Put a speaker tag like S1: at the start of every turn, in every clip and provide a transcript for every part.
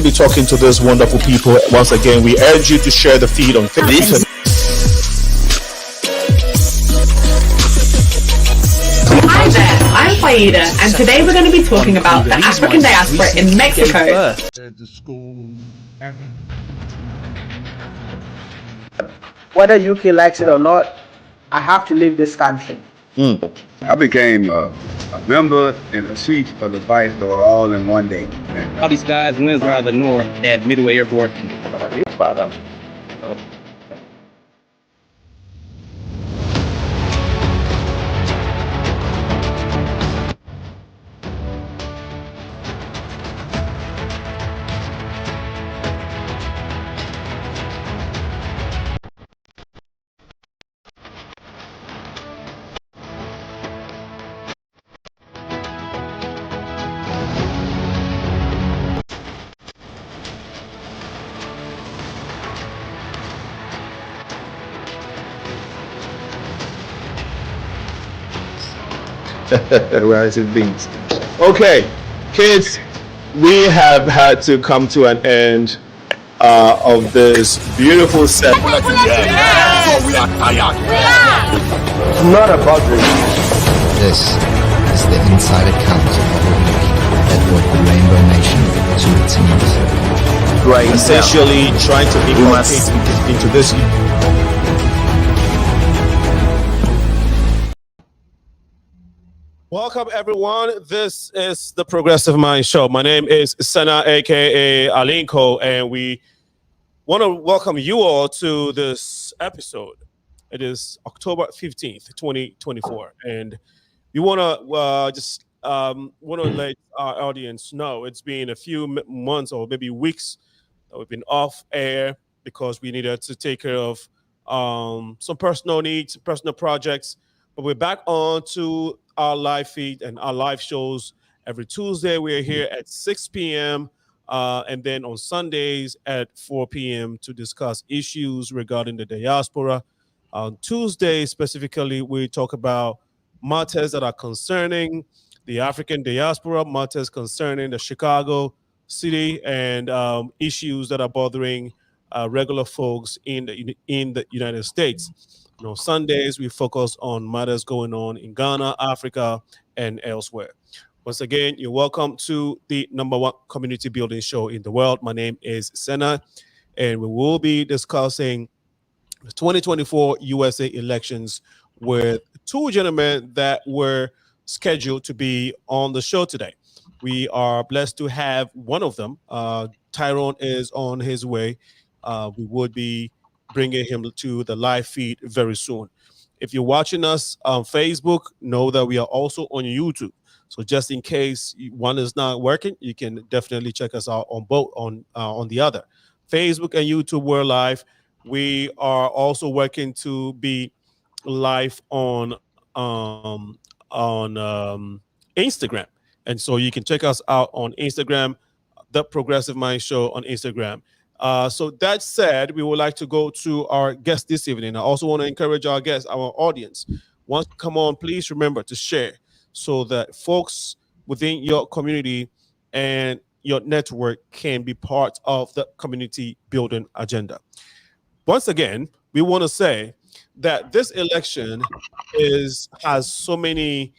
S1: be talking to these wonderful people. Once again, we urge you to share the feed on Facebook.
S2: Hi there, I'm Faida, and today we're going to be talking about the African diaspora in Mexico.
S3: Whether UK likes it or not, I have to leave this country.
S4: I became a member and a chief of the vice lord all in one day.
S5: All these guys went around the north at Midway Airport.
S1: Rice and beans. Okay, kids, we have had to come to an end of this beautiful set.
S6: It's not about this.
S7: This is the inside account of the week that brought the Rainbow Nation to its knees.
S1: Right, essentially trying to inculcate into this. Welcome everyone. This is the Progressive Mind Show. My name is Sena, aka Alinko, and we want to welcome you all to this episode. It is October 15th, 2024, and we want to let our audience know it's been a few months or maybe weeks that we've been off air because we needed to take care of some personal needs, personal projects. But we're back on to our live feed and our live shows every Tuesday. We're here at 6 p.m. And then on Sundays at 4 p.m. to discuss issues regarding the diaspora. On Tuesday, specifically, we talk about matters that are concerning the African diaspora, matters concerning the Chicago city, and issues that are bothering regular folks in the United States. Sundays, we focus on matters going on in Ghana, Africa, and elsewhere. Once again, you're welcome to the #1 community building show in the world. My name is Sena, and we will be discussing the 2024 USA elections with two gentlemen that were scheduled to be on the show today. We are blessed to have one of them. Tyrone is on his way. We would be bringing him to the live feed very soon. If you're watching us on Facebook, know that we are also on YouTube. So just in case one is not working, you can definitely check us out on both on the other. Facebook and YouTube, we're live. We are also working to be live on Instagram, and so you can check us out on Instagram, The Progressive Mind Show on Instagram. So that said, we would like to go to our guest this evening. I also want to encourage our guests, our audience. Once you come on, please remember to share so that folks within your community and your network can be part of the community building agenda. Once again, we want to say that this election has so many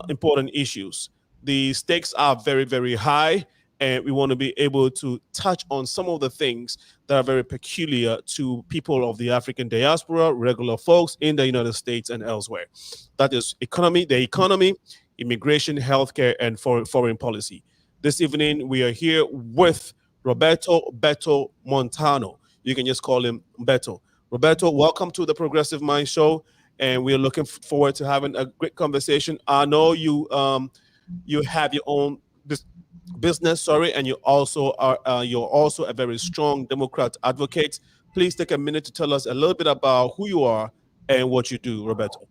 S1: important issues. The stakes are very, very high. And we want to be able to touch on some of the things that are very peculiar to people of the African diaspora, regular folks in the United States and elsewhere. That is the economy, immigration, healthcare, and foreign policy. This evening, we are here with Roberto Beto Montano. You can just call him Beto. Roberto, welcome to the Progressive Mind Show, and we're looking forward to having a great conversation. I know you have your own business, and you also are you're also a very strong Democrat advocate. Please take a minute to tell us a little bit about who you are and what you do, Roberto.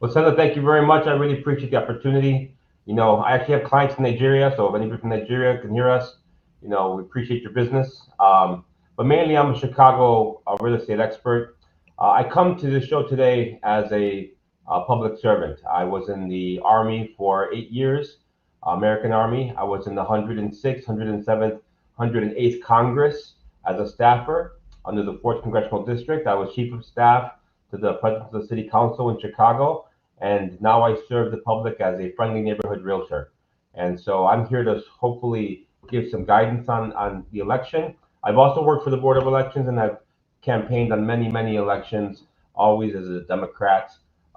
S5: Well, Senator, thank you very much. I really appreciate the opportunity. I actually have clients in Nigeria, so if anybody from Nigeria can hear us, we appreciate your business. But mainly, I'm a Chicago real estate expert. I come to the show today as a public servant. I was in the Army for 8 years. American Army. I was in the 106th, 107th, 108th Congress as a staffer under the 4th Congressional District. I was chief of staff to the president of the city council in Chicago, and now I serve the public as a friendly neighborhood realtor. And so I'm here to hopefully give some guidance on the election. I've also worked for the Board of Elections, and I've campaigned on many elections, always as a Democrat.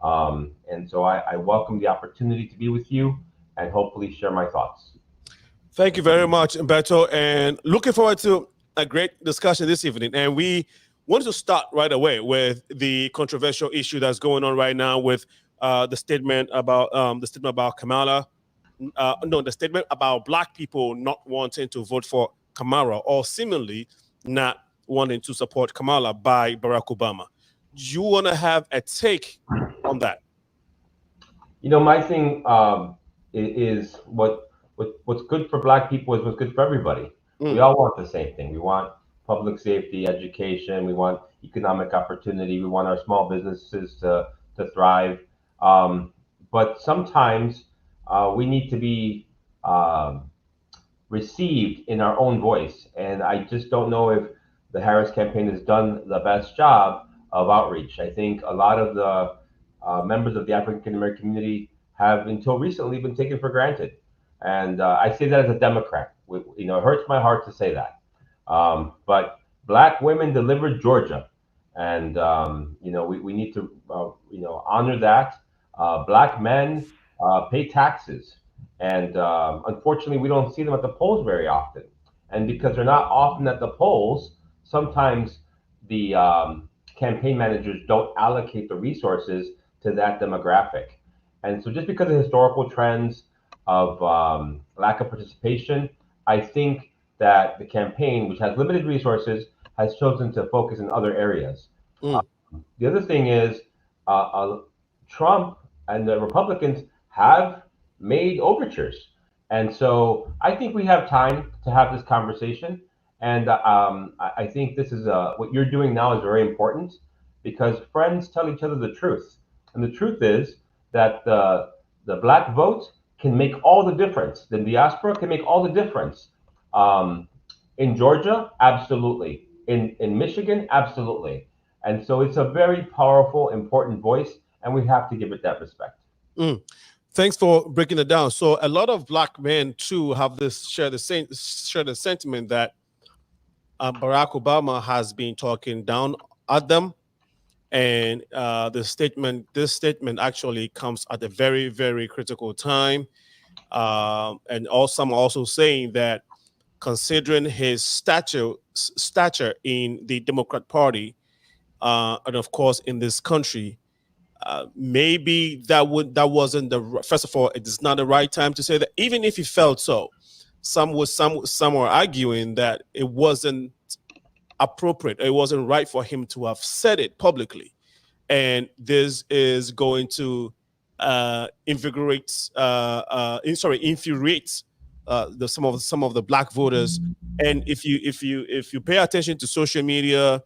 S5: And so I welcome the opportunity to be with you and hopefully share my thoughts.
S1: Thank you very much, Umberto, and looking forward to a great discussion this evening. And we wanted to start right away with the controversial issue that's going on right now with the statement about KAMALA. No, the statement about Black people not wanting to vote for KAMALA, or seemingly not wanting to support KAMALA by Barack Obama. Do you want to have a take on that?
S5: You know, my thing is what's good for Black people is what's good for everybody. We all want the same thing. We want public safety, education. We want economic opportunity. We want our small businesses to thrive. But sometimes we need to be received in our own voice. And I just don't know if the Harris campaign has done the best job of outreach. I think a lot of the members of the African American community have until recently been taken for granted. And I say that as a Democrat. You know, it hurts my heart to say that. But Black women delivered Georgia. And, you know, we need to, you know, honor that. Black men pay taxes. And unfortunately, we don't see them at the polls very often. And because they're not often at the polls, sometimes the campaign managers don't allocate the resources to that demographic. And so just because of historical trends of lack of participation, I think that the campaign, which has limited resources, has chosen to focus in other areas. The other thing is Trump and the Republicans have made overtures. And so I think we have time to have this conversation. And I think this is what you're doing now is very important, because friends tell each other the truth. And the truth is that the Black vote can make all the difference. The diaspora can make all the difference. In Georgia, absolutely. In Michigan, absolutely. And so it's a very powerful, important voice, and we have to give it that respect.
S1: Thanks for breaking it down. So a lot of Black men too have share the sentiment that Barack Obama has been talking down at them, and this statement actually comes at a very, very critical time. And some also saying that, considering his stature in the Democrat Party, and of course in this country, maybe that wasn't first of all, it is not the right time to say that. Even if he felt so, some were arguing that it wasn't appropriate, it wasn't right for him to have said it publicly, and this is going to infuriate some of the Black voters. And if you pay attention to social media,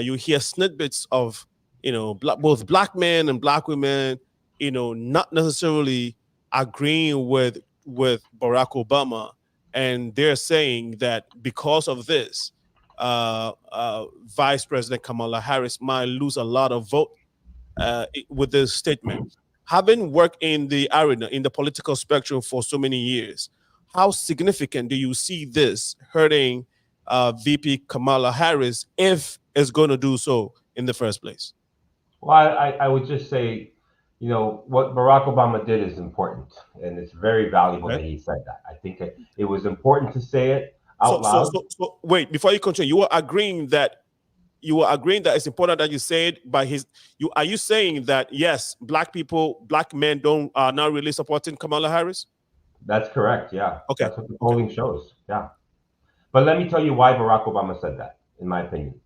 S1: you hear snippets of, you know, both Black men and Black women, you know, not necessarily agreeing with Barack Obama, and they're saying that because of this, Vice President Kamala Harris might lose a lot of vote with this statement. Having worked in the arena, in the political spectrum for so many years, how significant do you see this hurting VP Kamala Harris, if it's going to do so in the first place?
S5: Well, I would just say, you know, what Barack Obama did is important, and it's very valuable that he said that. I think it was important to say it out loud.
S1: So wait, before you continue, you were agreeing that it's important that you say it by his. Are you saying that yes, Black men are not really supporting Kamala Harris?
S5: That's correct. Yeah.
S1: Okay.
S5: That's what the polling shows. Yeah. But let me tell you why Barack Obama said that, in my opinion.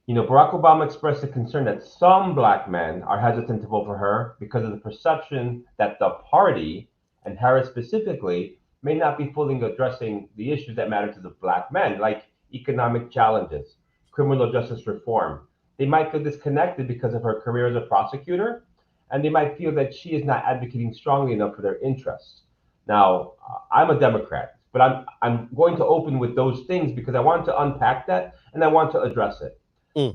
S5: You know, Barack Obama expressed a concern that some Black men are hesitant to vote for her because of the perception that the party, and Harris specifically, may not be fully addressing the issues that matter to the Black men, like economic challenges, criminal justice reform. They might feel disconnected because of her career as a prosecutor, and they might feel that she is not advocating strongly enough for their interests. Now, I'm a Democrat, But I'm going to open with those things because I want to unpack that and I want to address it.
S1: Mm.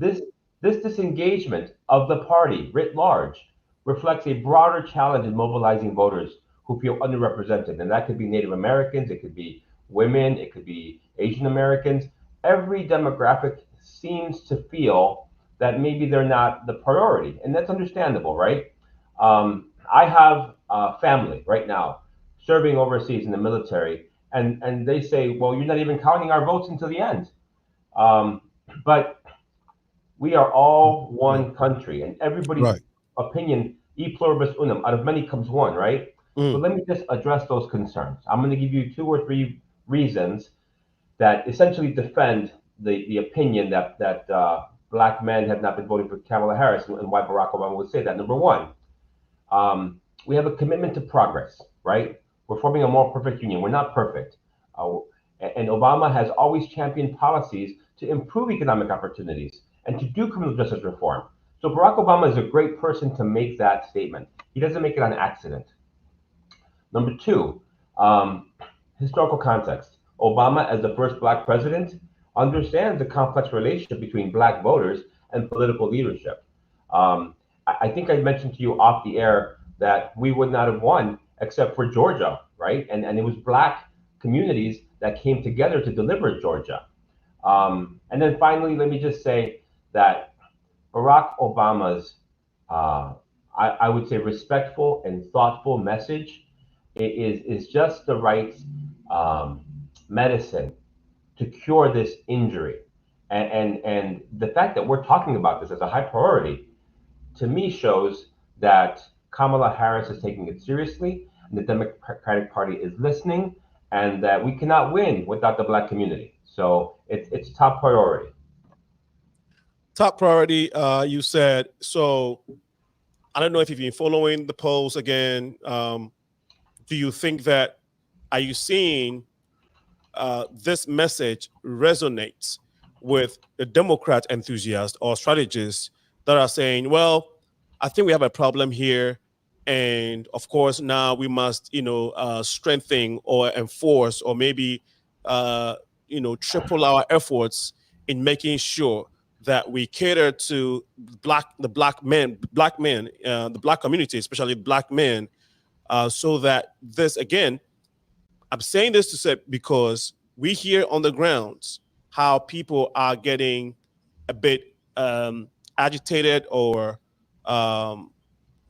S5: This disengagement of the party writ large reflects a broader challenge in mobilizing voters who feel underrepresented. And that could be Native Americans, it could be women, it could be Asian Americans. Every demographic seems to feel that maybe they're not the priority. And that's understandable, right? I have family right now serving overseas in the military, and they say, well, you're not even counting our votes until the end. But we are all one country, and everybody's
S1: Right.
S5: opinion, e pluribus unum, out of many comes one, right? So let me just address those concerns. I'm going to give you 2 or 3 reasons that essentially defend the opinion that black men have not been voting for Kamala Harris and why Barack Obama would say that. Number one, we have a commitment to progress, right? We're forming a more perfect union. We're not perfect. And Obama has always championed policies to improve economic opportunities and to do criminal justice reform. So Barack Obama is a great person to make that statement. He doesn't make it on accident. Number 2, historical context. Obama, as the first black president, understands the complex relationship between black voters and political leadership. I think I mentioned to you off the air that we would not have won except for Georgia, right? And it was black communities that came together to deliver Georgia. And then finally, let me just say that Barack Obama's, I would say, respectful and thoughtful message is just the right medicine to cure this injury. And the fact that we're talking about this as a high priority, to me, shows that Kamala Harris is taking it seriously, and the Democratic Party is listening, and that we cannot win without the black community. So it's top priority.
S1: Top priority, you said. So I don't know if you've been following the polls again. Do you think that, are you seeing this message resonates with the Democrat enthusiasts or strategists that are saying, well, I think we have a problem here, and of course now we must, strengthen or enforce or maybe, triple our efforts in making sure that we cater to the black men, the black community, especially black men, so that this, again, I'm saying this to say because we hear on the grounds how people are getting a bit agitated or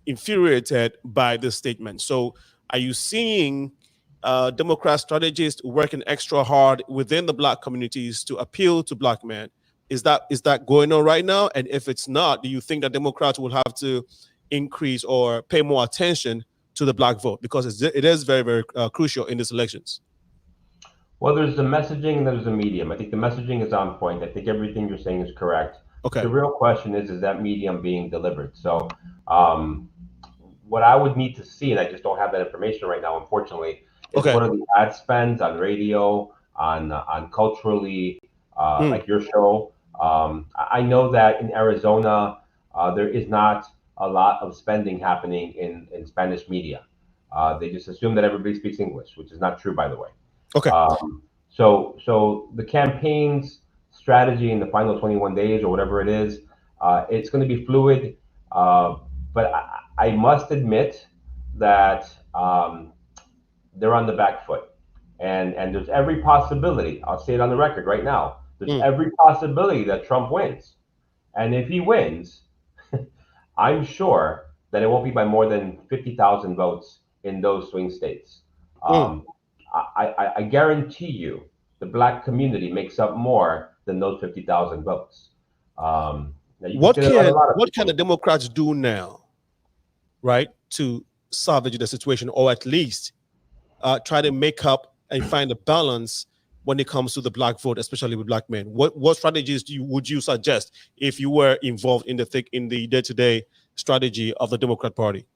S1: infuriated by this statement. So are you seeing Democrat strategists working extra hard within the black communities to appeal to black men? Is that going on right now? And if it's not, do you think that Democrats will have to increase or pay more attention to the black vote? Because it is very, very crucial in these elections.
S5: Well, there's the messaging and there's the medium. I think the messaging is on point. I think everything you're saying is correct.
S1: Okay.
S5: The real question is that medium being delivered? So what I would need to see, and I just don't have that information right now, unfortunately, is what are the ad spends on radio, on culturally, like your show. I know that in Arizona, there is not a lot of spending happening in Spanish media. They just assume that everybody speaks English, which is not true, by the way.
S1: Okay.
S5: So the campaign's strategy in the final 21 days or whatever it is, it's going to be fluid. But I must admit that they're on the back foot. And there's every possibility, I'll say it on the record right now, there's every possibility that Trump wins. And if he wins, I'm sure that it won't be by more than 50,000 votes in those swing states. I guarantee you the black community makes up more than those 50,000 votes.
S1: What can the Democrats do now, right, to salvage the situation, or at least try to make up and find a balance when it comes to the black vote, especially with black men? What strategies would you suggest if you were involved in the day-to-day strategy of the Democrat Party?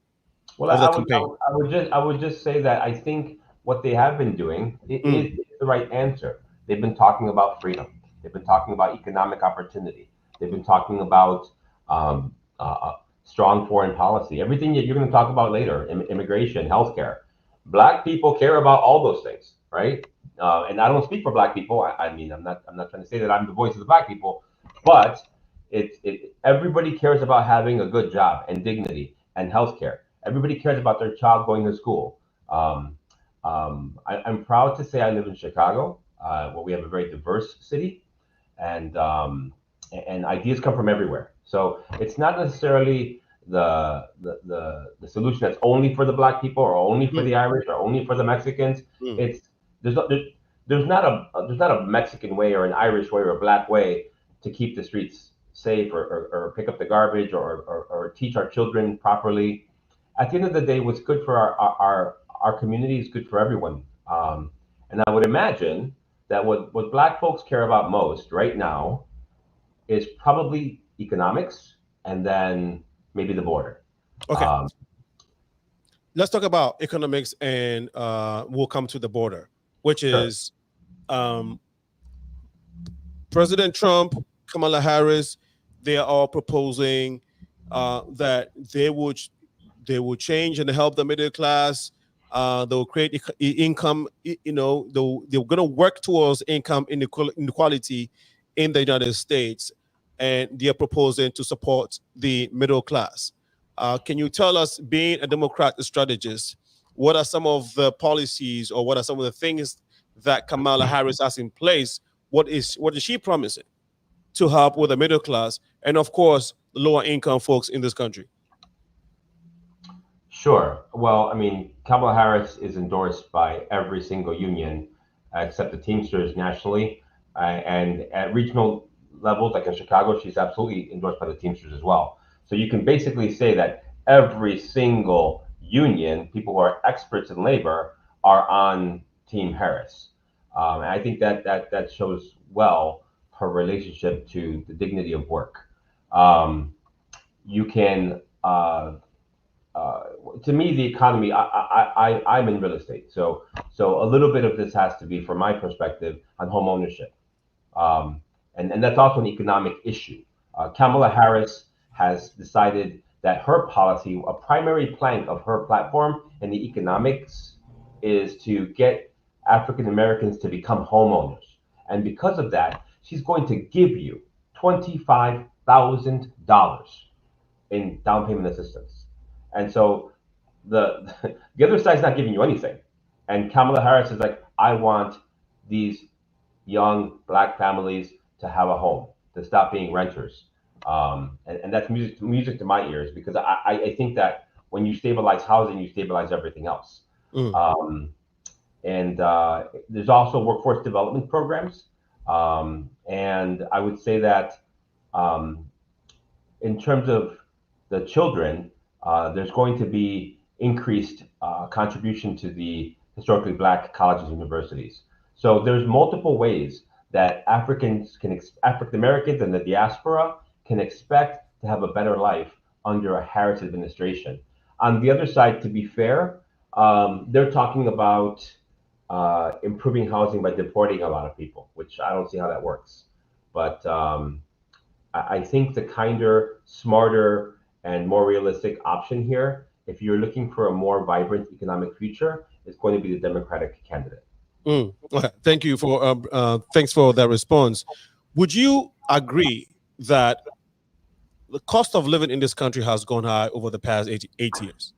S5: Well, I would just say that I think what they have been doing is the right answer. They've been talking about freedom. They've been talking about economic opportunity. They've been talking about strong foreign policy, everything that you're going to talk about later, immigration, healthcare. Black people care about all those things, right? And I don't speak for Black people. I mean, I'm not trying to say that I'm the voice of the Black people, but everybody cares about having a good job and dignity and healthcare. Everybody cares about their child going to school. I'm proud to say I live in Chicago, where we have a very diverse city, and ideas come from everywhere. So it's not necessarily the solution that's only for the Black people or only for the Irish or only for the Mexicans. It's there's not- there's there's not a Mexican way or an Irish way or a Black way to keep the streets safe or pick up the garbage or teach our children properly. At the end of the day, what's good for our community is good for everyone. And I would imagine that what Black folks care about most right now is probably economics and then maybe the border.
S1: Okay. Let's talk about economics, and we'll come to the border, which is President Trump, Kamala Harris. They are all proposing that they would change and help the middle class. They'll create income. They're going to work towards income inequality in the United States, and they are proposing to support the middle class. Can you tell us, being a Democrat strategist, what are some of the policies or what are some of the things that Kamala Harris has in place? What is she promising to help with the middle class and, of course, the lower income folks in this country?
S5: Sure. Well, I mean, Kamala Harris is endorsed by every single union except the Teamsters nationally, and at regional levels, like in Chicago, she's absolutely endorsed by the Teamsters as well. So you can basically say that every single union, people who are experts in labor, are on Team Harris. And I think that shows well her relationship to the dignity of work. You can, to me, the economy. I'm in real estate, so a little bit of this has to be, from my perspective, on home ownership, and that's also an economic issue. Kamala Harris has decided that her policy, a primary plank of her platform in the economics, is to get African Americans to become homeowners. And because of that, she's going to give you $25,000 in down payment assistance. And so the the other side's not giving you anything. And Kamala Harris is like, I want these young Black families to have a home, to stop being renters. And that's music to my ears, because I think that when you stabilize housing, you stabilize everything else. And there's also workforce development programs. And I would say that in terms of the children, there's going to be increased contribution to the historically Black colleges and universities. So there's multiple ways that African Americans and the diaspora can expect to have a better life under a Harris administration. On the other side, to be fair, they're talking about improving housing by deporting a lot of people, which I don't see how that works. But I think the kinder, smarter, and more realistic option here, if you're looking for a more vibrant economic future, is going to be the Democratic candidate.
S1: Okay. Thank you for thanks for that response. Would you agree that the cost of living in this country has gone high over the past 8 years?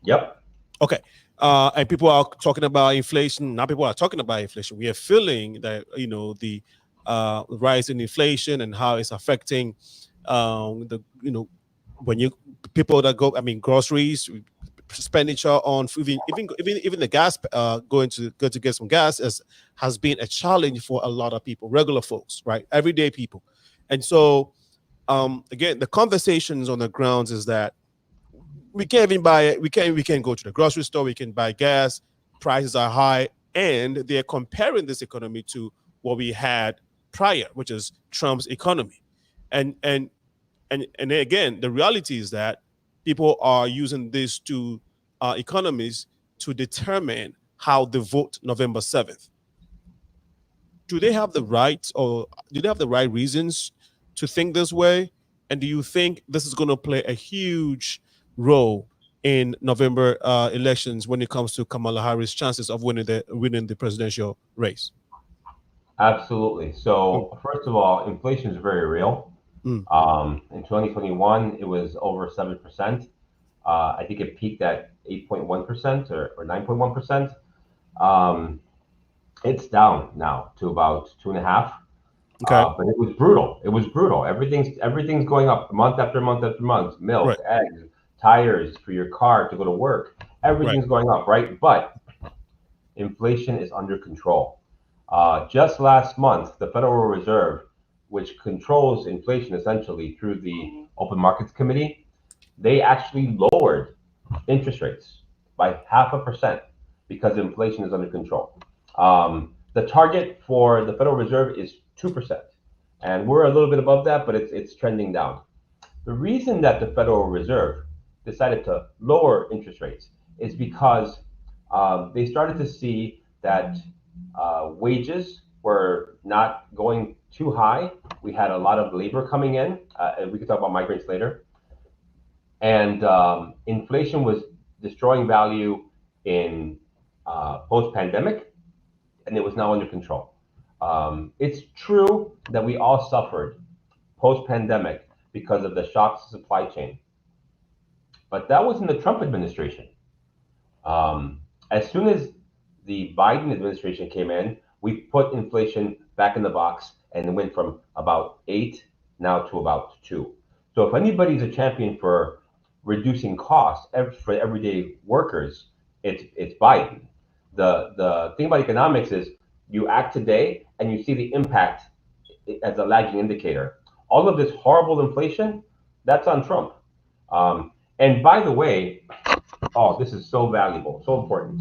S5: Yep.
S1: Okay. And people are talking about inflation. Now people are talking about inflation. We are feeling that, the rise in inflation and how it's affecting when people that go, groceries, expenditure on food, even the gas, going to get some gas has been a challenge for a lot of people, regular folks, right? Everyday people. And so, again, the conversations on the grounds is that we can't even buy it. We can't go to the grocery store. We can buy gas. Prices are high, and they're comparing this economy to what we had prior, which is Trump's economy. And again, the reality is that people are using these two economies to determine how they vote November 7th. Do they have the right, or do they have the right reasons to think this way? And do you think this is going to play a huge role in November elections when it comes to Kamala Harris' chances of winning the presidential race?
S5: Absolutely. So first of all, inflation is very real.
S1: Mm.
S5: In 2021, it was over 7%. I think it peaked at 8.1% or 9.1%. It's down now to about 2.5.
S1: Okay.
S5: But it was brutal. It was brutal. Everything's going up month after month after month. Milk,
S1: Right.
S5: eggs, tires for your car to go to work. Everything's going up, right? But inflation is under control. Just last month, the Federal Reserve, which controls inflation essentially through the Open Markets Committee, they actually lowered interest rates by 0.5% because inflation is under control. The target for the Federal Reserve is 2%, and we're a little bit above that, but it's trending down. The reason that the Federal Reserve decided to lower interest rates is because they started to see that wages were not going too high. We had a lot of labor coming in, and we can talk about migrants later. And inflation was destroying value in post-pandemic, and it was now under control. It's true that we all suffered post-pandemic because of the shocks to supply chain, but that was in the Trump administration. As soon as the Biden administration came in, we put inflation back in the box and it went from about 8 now to about 2. So if anybody's a champion for reducing costs for everyday workers, it's Biden. The thing about economics is you act today and you see the impact as a lagging indicator. All of this horrible inflation, that's on Trump. And by the way, oh, this is so valuable, so important.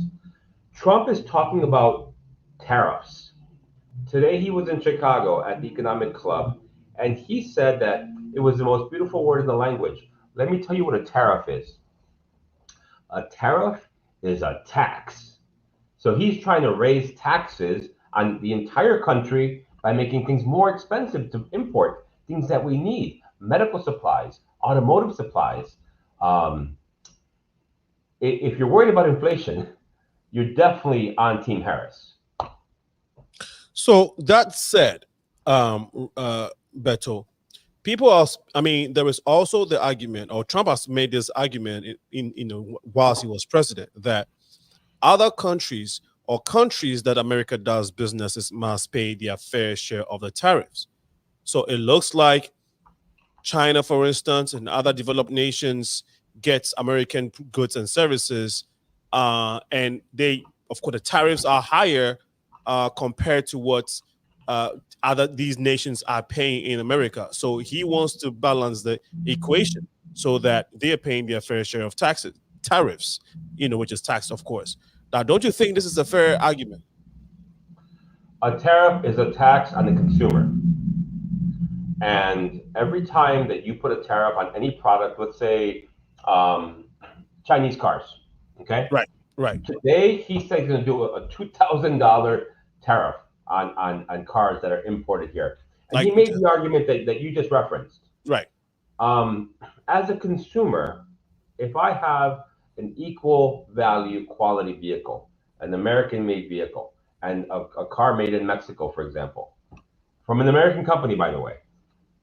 S5: Trump is talking about tariffs. Today he was in Chicago at the Economic Club, and he said that it was the most beautiful word in the language. Let me tell you what a tariff is. A tariff is a tax. So he's trying to raise taxes on the entire country by making things more expensive to import things that we need, medical supplies, automotive supplies. If you're worried about inflation, you're definitely on Team Harris.
S1: So that said, Beto, people are, I mean, there is also the argument, or Trump has made this argument whilst he was president, that other countries or countries that America does businesses must pay their fair share of the tariffs. So it looks like China, for instance, and other developed nations gets American goods and services, and they, of course, the tariffs are higher compared to what these nations are paying in America. So he wants to balance the equation so that they're paying their fair share of tariffs, which is tax, of course. Now, don't you think this is a fair argument?
S5: A tariff is a tax on the consumer. And every time that you put a tariff on any product, let's say Chinese cars, okay?
S1: Right.
S5: Today, he said he's going to do a $2,000 tariff on cars that are imported here. And he made the argument that you just referenced.
S1: Right.
S5: As a consumer, if I have an equal value quality vehicle, an American-made vehicle, and a car made in Mexico, for example, from an American company, by the way,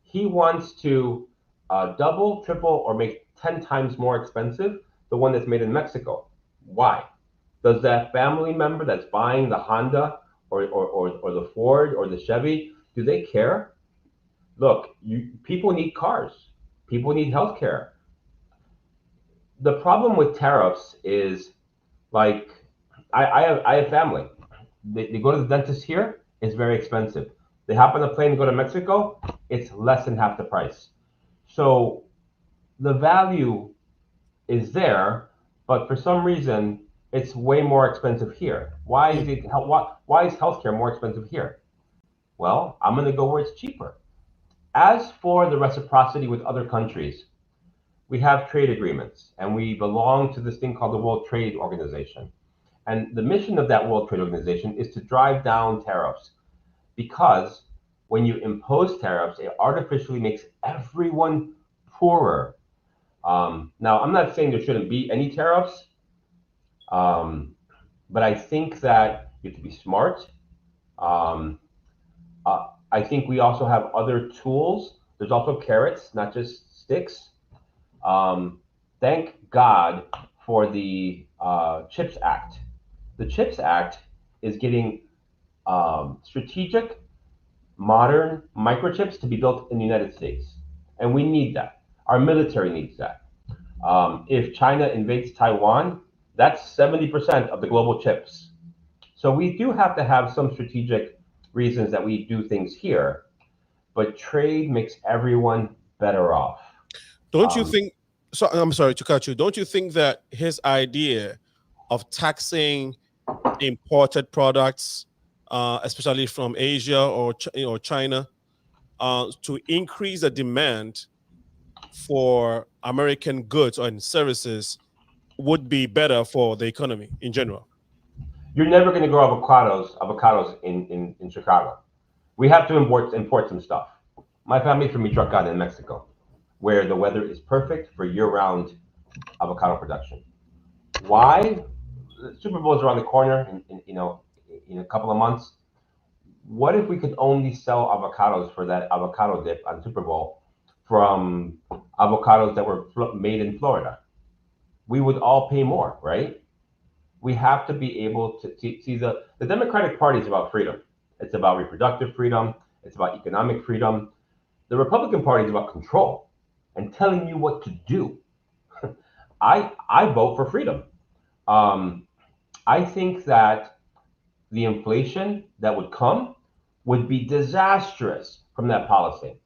S5: he wants to double, triple, or make 10 times more expensive the one that's made in Mexico. Why? Does that family member that's buying the Honda or the Ford or the Chevy, do they care? Look, people need cars. People need healthcare. The problem with tariffs is, like, I have family. They go to the dentist here, it's very expensive. They hop on a plane to go to Mexico, it's less than half the price. So the value is there, but for some reason, it's way more expensive here. Why is healthcare more expensive here? Well, I'm going to go where it's cheaper. As for the reciprocity with other countries, we have trade agreements, and we belong to this thing called the World Trade Organization. And the mission of that World Trade Organization is to drive down tariffs, because when you impose tariffs, it artificially makes everyone poorer. Now, I'm not saying there shouldn't be any tariffs, but I think that you have to be smart. Um, I think we also have other tools. There's also carrots, not just sticks. Thank God for the CHIPS Act. The CHIPS Act is getting strategic, modern microchips to be built in the United States. And we need that. Our military needs that. If China invades Taiwan, that's 70% of the global chips. So we do have to have some strategic reasons that we do things here, but trade makes everyone better off.
S1: Don't you think? So I'm sorry to cut you. Don't you think that his idea of taxing imported products, especially from Asia or China, to increase the demand for American goods and services would be better for the economy in general?
S5: You're never going to grow avocados in Chicago. We have to import some stuff. My family's from Michoacan in Mexico, where the weather is perfect for year-round avocado production. Why? The Super Bowl is around the corner in a couple of months. What if we could only sell avocados for that avocado dip on Super Bowl from avocados that were made in Florida? We would all pay more, right? We have to be able to see the Democratic Party is about freedom. It's about reproductive freedom. It's about economic freedom. The Republican Party is about control and telling you what to do. I vote for freedom. I think that the inflation that would come would be disastrous from that policy.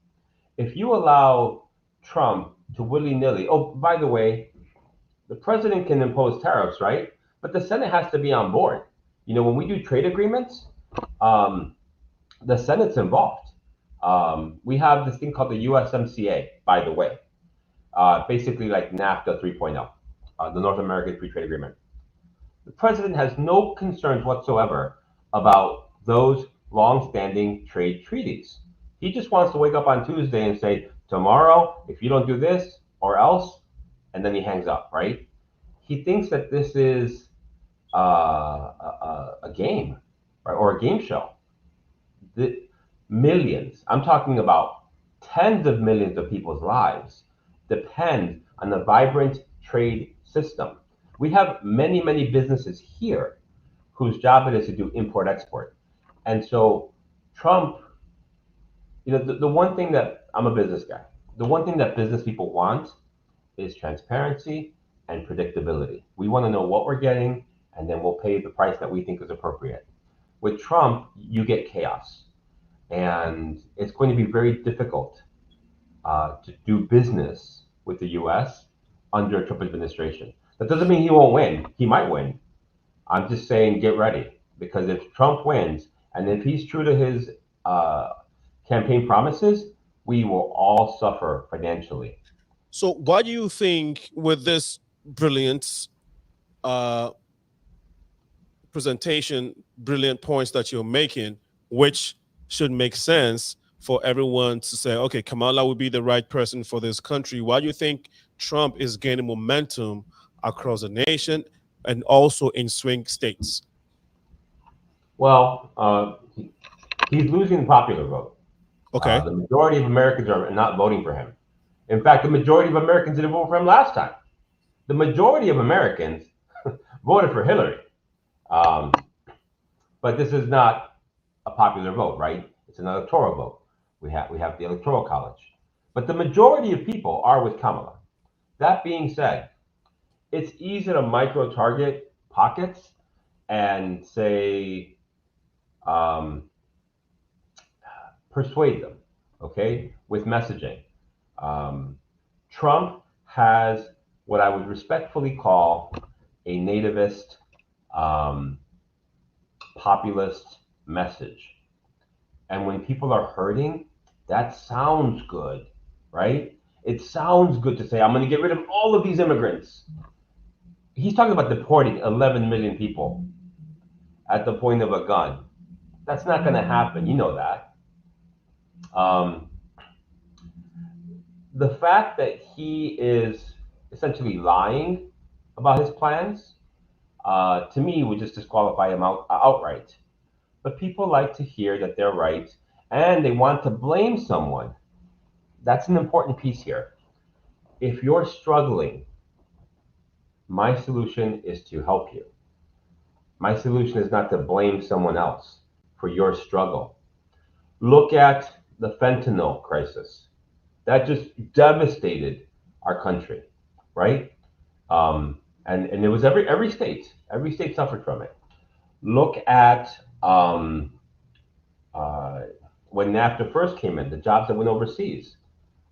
S5: If you allow Trump to willy-nilly, oh, by the way, the president can impose tariffs, right? But the Senate has to be on board. You know, when we do trade agreements, the Senate's involved. We have this thing called the USMCA, by the way, basically like NAFTA 3.0, the North American Free Trade Agreement. The president has no concerns whatsoever about those long-standing trade treaties. He just wants to wake up on Tuesday and say, tomorrow, if you don't do this or else, and then he hangs up, right? He thinks that this is a game, right, or a game show. The millions, I'm talking about tens of millions of people's lives, depend on a vibrant trade system. We have many, many businesses here whose job it is to do import-export. And so Trump, you know, the one thing that, I'm a business guy, the one thing that business people want is transparency and predictability. We want to know what we're getting, and then we'll pay the price that we think is appropriate. With Trump, you get chaos. And it's going to be very difficult to do business with the US under a Trump administration. That doesn't mean he won't win. He might win. I'm just saying get ready. Because if Trump wins, and if he's true to his campaign promises, we will all suffer financially.
S1: So why do you think with this brilliant presentation, brilliant points that you're making, which should make sense for everyone to say, okay, Kamala would be the right person for this country. Why do you think Trump is gaining momentum across the nation and also in swing states?
S5: Well, he's losing the popular vote.
S1: Okay.
S5: The majority of Americans are not voting for him. In fact, the majority of Americans didn't vote for him last time. The majority of Americans voted for Hillary. But this is not a popular vote, right? It's an electoral vote. We have the Electoral College. But the majority of people are with Kamala. That being said, it's easy to micro-target pockets and say, persuade them, okay, with messaging. Trump has what I would respectfully call a nativist, populist message. And when people are hurting, that sounds good, right? It sounds good to say, I'm going to get rid of all of these immigrants. He's talking about deporting 11 million people at the point of a gun. That's not going to happen. You know that. The fact that he is essentially lying about his plans, to me would just disqualify him outright. But people like to hear that they're right and they want to blame someone. That's an important piece here. If you're struggling, my solution is to help you. My solution is not to blame someone else for your struggle. Look at the fentanyl crisis. That just devastated our country, right? And it was every state suffered from it. Look at when NAFTA first came in, the jobs that went overseas.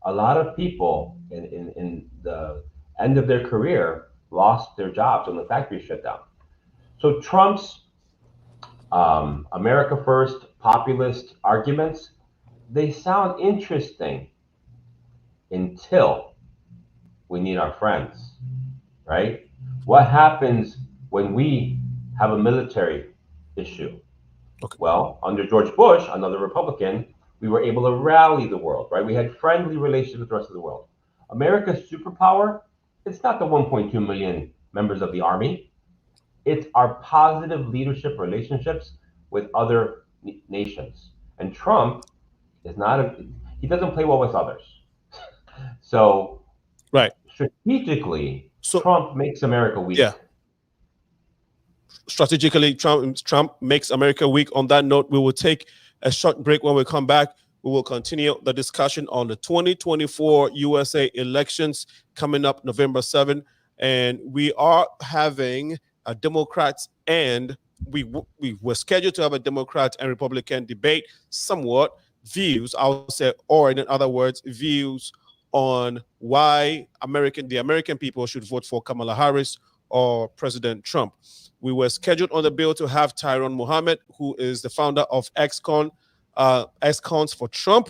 S5: A lot of people in the end of their career lost their jobs when the factories shut down. So Trump's America First populist arguments, they sound interesting until we need our friends, right? What happens when we have a military issue?
S1: Okay.
S5: Well, under George Bush, another Republican, we were able to rally the world, right? We had friendly relations with the rest of the world. America's superpower, it's not the 1.2 million members of the army. It's our positive leadership relationships with other nations. And Trump is not he doesn't play well with others. So
S1: Right.
S5: strategically,
S1: So
S5: Trump makes America weak.
S1: yeah. Strategically, Trump makes America weak. On that note, we will take a short break. When we come back, we will continue the discussion on the 2024 USA elections coming up November 7th. And we are having a Democrats and we were scheduled to have a Democrat and Republican debate, somewhat views, I'll say, or in other words, views on why the American people should vote for Kamala Harris or President Trump. We were scheduled on the bill to have Tyrone Muhammad, who is the founder of Xcons for Trump.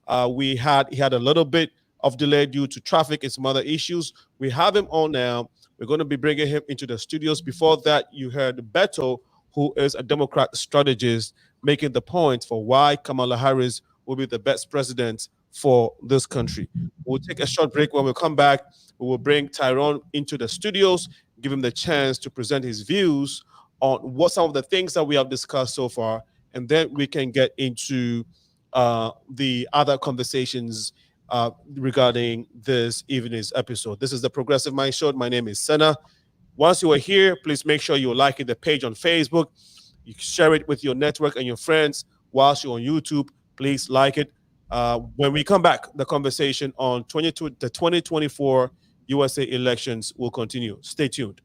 S1: He had a little bit of delay due to traffic and some other issues. We have him on now. We're going to be bringing him into the studios. Before that, you heard Beto, who is a Democrat strategist, making the point for why Kamala Harris will be the best president for this country. We'll take a short break. When we come back, we will bring Tyrone into the studios, give him the chance to present his views on what some of the things that we have discussed so far, and then we can get into the other conversations regarding this evening's episode. This is the Progressive Mind Show. My name is Senna. Once you are here, please make sure you like the page on Facebook. You share it with your network and your friends. Whilst you're on YouTube, please like it. When we come back, the conversation on the 2024 USA elections will continue. Stay tuned.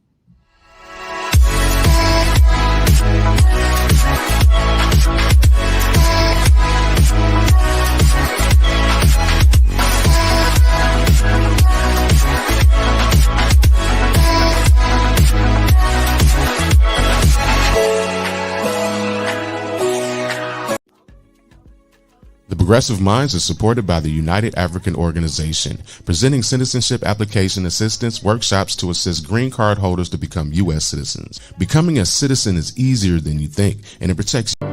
S8: The Progressive Minds is supported by the United African Organization, presenting citizenship application assistance workshops to assist green card holders to become U.S. citizens. Becoming a citizen is easier than you think, and it protects you.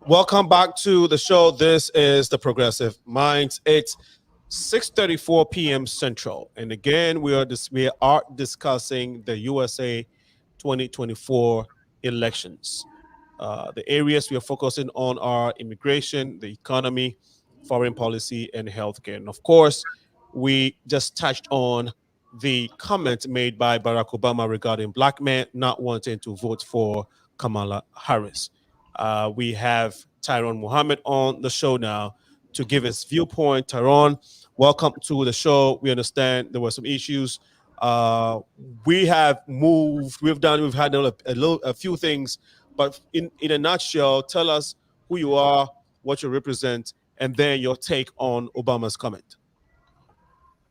S1: Welcome back to the show. This is the Progressive Minds. It's 6:34 p.m. Central, and again we are discussing the USA 2024 elections. The areas we are focusing on are immigration, the economy, foreign policy, and healthcare. And of course, we just touched on the comment made by Barack Obama regarding black men not wanting to vote for Kamala Harris. We have Tyrone Muhammad on the show now to give his viewpoint. Tyrone, welcome to the show. We understand there were some issues. We have moved. We've had a few things, but in a nutshell, tell us who you are, what you represent, and then your take on Obama's comment.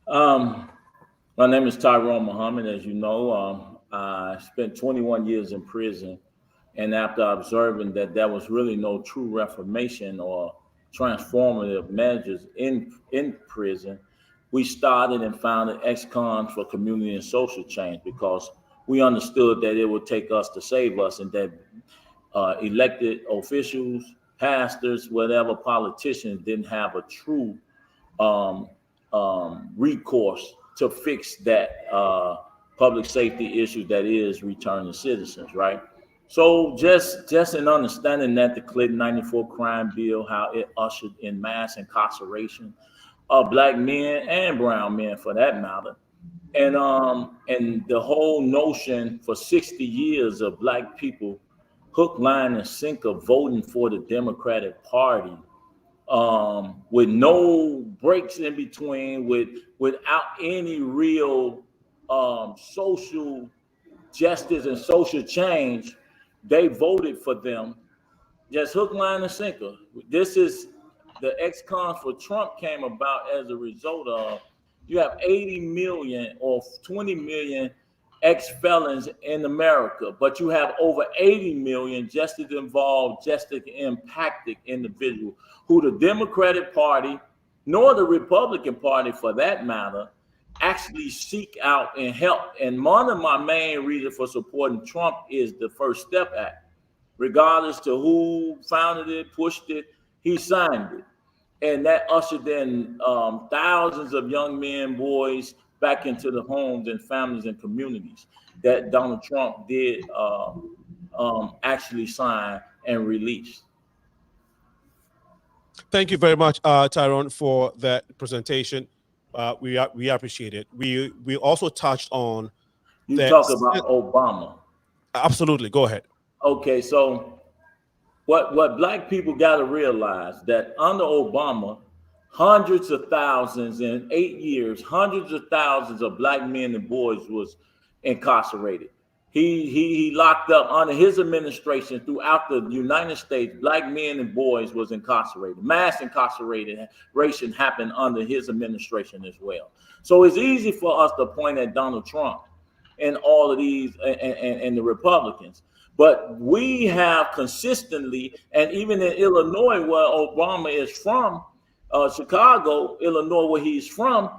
S9: My name is Tyrone Muhammad. As you know, I spent 21 years in prison. And after observing that there was really no true reformation or transformative measures in prison, we started and founded ex-cons for community and social change, because we understood that it would take us to save us, and that elected officials, pastors, whatever politicians didn't have a true recourse to fix that public safety issue that is returning citizens, right? So just in understanding that the Clinton 94 crime bill, how it ushered in mass incarceration of black men and brown men for that matter. And the whole notion for 60 years of black people hook, line, and sinker voting for the Democratic Party, with no breaks in between, without any real social justice and social change. They voted for them, just hook, line, and sinker. This is the ex-cons for Trump came about as a result of, you have 80 million or 20 million ex-felons in America, but you have over 80 million justice involved, justice impacted individuals who the Democratic Party, nor the Republican Party for that matter, actually seek out and help. And one of my main reasons for supporting Trump is the First Step Act. Regardless to who founded it, pushed it, he signed it. And that ushered in thousands of young men, boys back into the homes and families and communities that Donald Trump did actually sign and release.
S1: Thank you very much, Tyrone, for that presentation. We appreciate it. We also touched on.
S9: You talk about Obama.
S1: Absolutely. Go ahead.
S9: Okay, so what black people got to realize that under Obama, hundreds of thousands in 8 years, hundreds of thousands of black men and boys was incarcerated. He locked up under his administration throughout the United States. Black men and boys was incarcerated. Mass incarceration happened under his administration as well. So it's easy for us to point at Donald Trump and all of these and the Republicans. But we have consistently, and even in Illinois, where Obama is from, Chicago, Illinois, where he's from,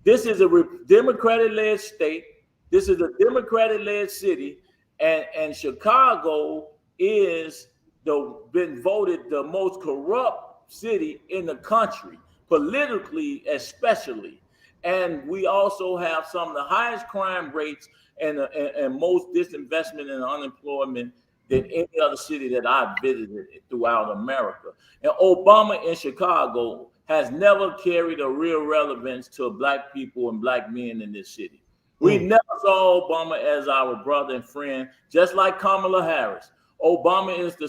S9: this is a Democratic-led state. This is a Democratic-led city, and Chicago is been voted the most corrupt city in the country, politically especially. And we also have some of the highest crime rates and most disinvestment and unemployment than any other city that I've visited throughout America. And Obama in Chicago has never carried a real relevance to black people and black men in this city. We never saw Obama as our brother and friend, just like Kamala Harris. Obama is the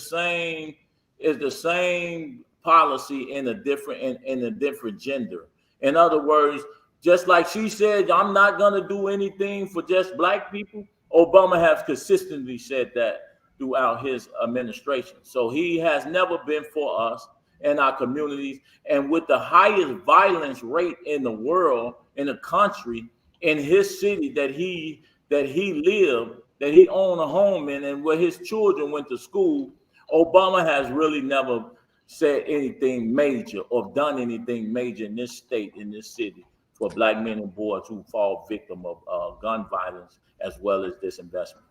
S9: same policy in a different gender. In other words, just like she said, I'm not going to do anything for just black people, Obama has consistently said that throughout his administration. So he has never been for us and our communities. And with the highest violence rate in the world, in the country, in his city that he lived, that he owned a home in, and where his children went to school, Obama has really never said anything major or done anything major in this state, in this city, for black men and boys who fall victim of gun violence as well as disinvestment.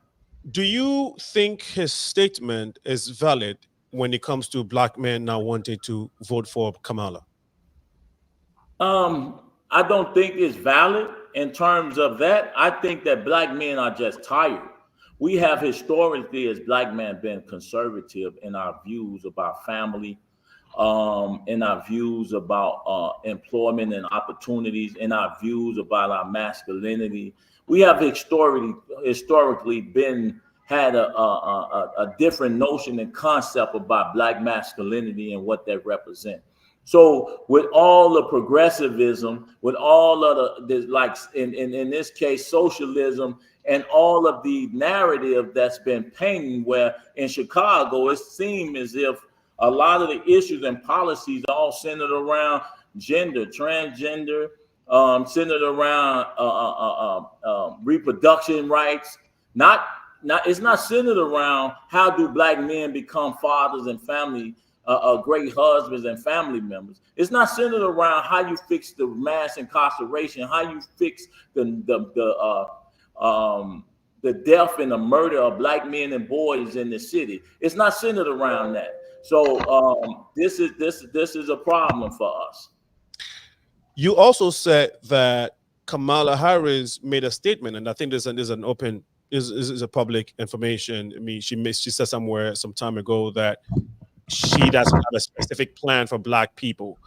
S1: Do you think his statement is valid when it comes to black men now wanting to vote for Kamala?
S9: I don't think it's valid in terms of that. I think that black men are just tired. We have historically, as black men, been conservative in our views about family, in our views about employment and opportunities, in our views about our masculinity. We have historically had a different notion and concept about black masculinity and what that represents. So with all the progressivism, with all of like in this case, socialism, and all of the narrative that's been painted, where in Chicago, it seemed as if a lot of the issues and policies all centered around gender, transgender, centered around reproduction rights, Not it's not centered around how do black men become fathers and family, great husbands and family members. It's not centered around how you fix the mass incarceration, how you fix the death and the murder of black men and boys in the city. It's not centered around that. So this is a problem for us.
S1: You also said that Kamala Harris made a statement, and I think there's an open is a public information. I mean, she said somewhere some time ago that she doesn't have a specific plan for black people.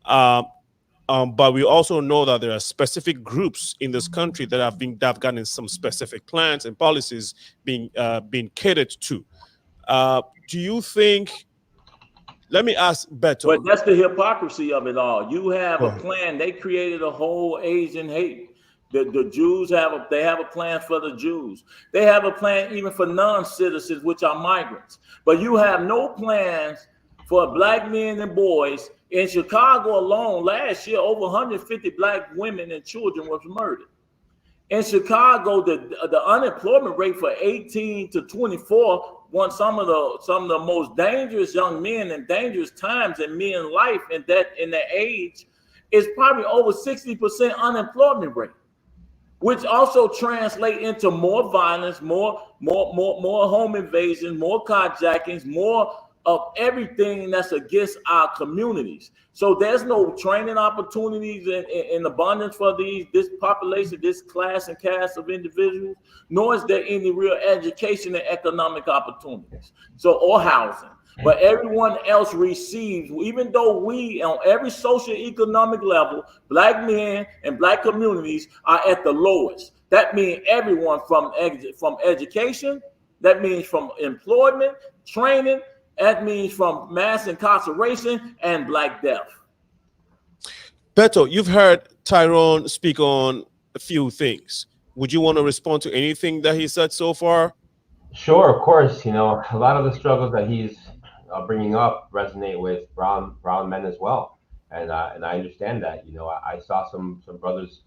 S1: But we also know that there are specific groups in this country that have gotten some specific plans and policies being catered to. Do you think? Let me ask Beto.
S9: But that's the hypocrisy of it all. You have a plan. They created a whole Asian hate. The Jews have a plan for the Jews. They have a plan even for non-citizens, which are migrants. But you have no plans for black men and boys. In Chicago alone, last year, over 150 black women and children was murdered. In Chicago, the unemployment rate for 18 to 24, some of the most dangerous young men and dangerous times in men's life in that age, is probably over 60% unemployment rate, which also translate into more violence, more home invasions, more carjackings, more of everything that's against our communities. So there's no training opportunities in abundance for this population, this class and cast of individuals, nor is there any real education and economic opportunities, or housing. But everyone else receives, even though we on every social economic level, black men and black communities are at the lowest. That means everyone from education, that means from employment, training, that means from mass incarceration and black death.
S1: Beto, you've heard Tyrone speak on a few things. Would you want to respond to anything that he said so far?
S5: Sure, of course. A lot of the struggles that he's bringing up resonate with brown men as well, and I understand that. I saw some brothers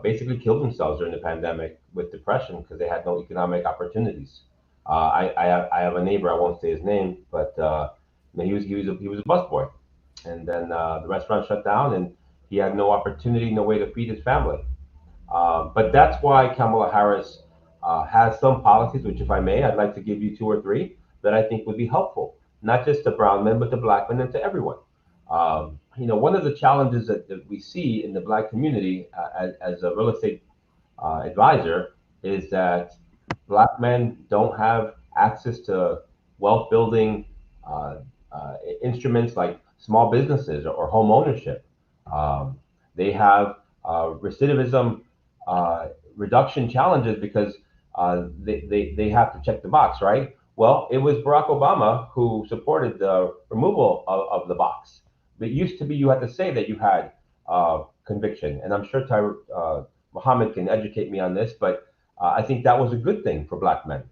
S5: basically kill themselves during the pandemic with depression because they had no economic opportunities. I have a neighbor, I won't say his name, but he was a busboy, and then the restaurant shut down, and he had no opportunity, no way to feed his family. But that's why Kamala Harris has some policies, which, if I may, I'd like to give you 2 or 3 that I think would be helpful, not just to brown men, but to black men and to everyone. One of the challenges that we see in the black community as a real estate advisor is that black men don't have access to wealth building instruments like small businesses or home ownership. They have recidivism reduction challenges because they have to check the box, right? Well, it was Barack Obama who supported the removal of the box. It used to be you had to say that you had conviction, and I'm sure Muhammad can educate me on this, but I think that was a good thing for black men.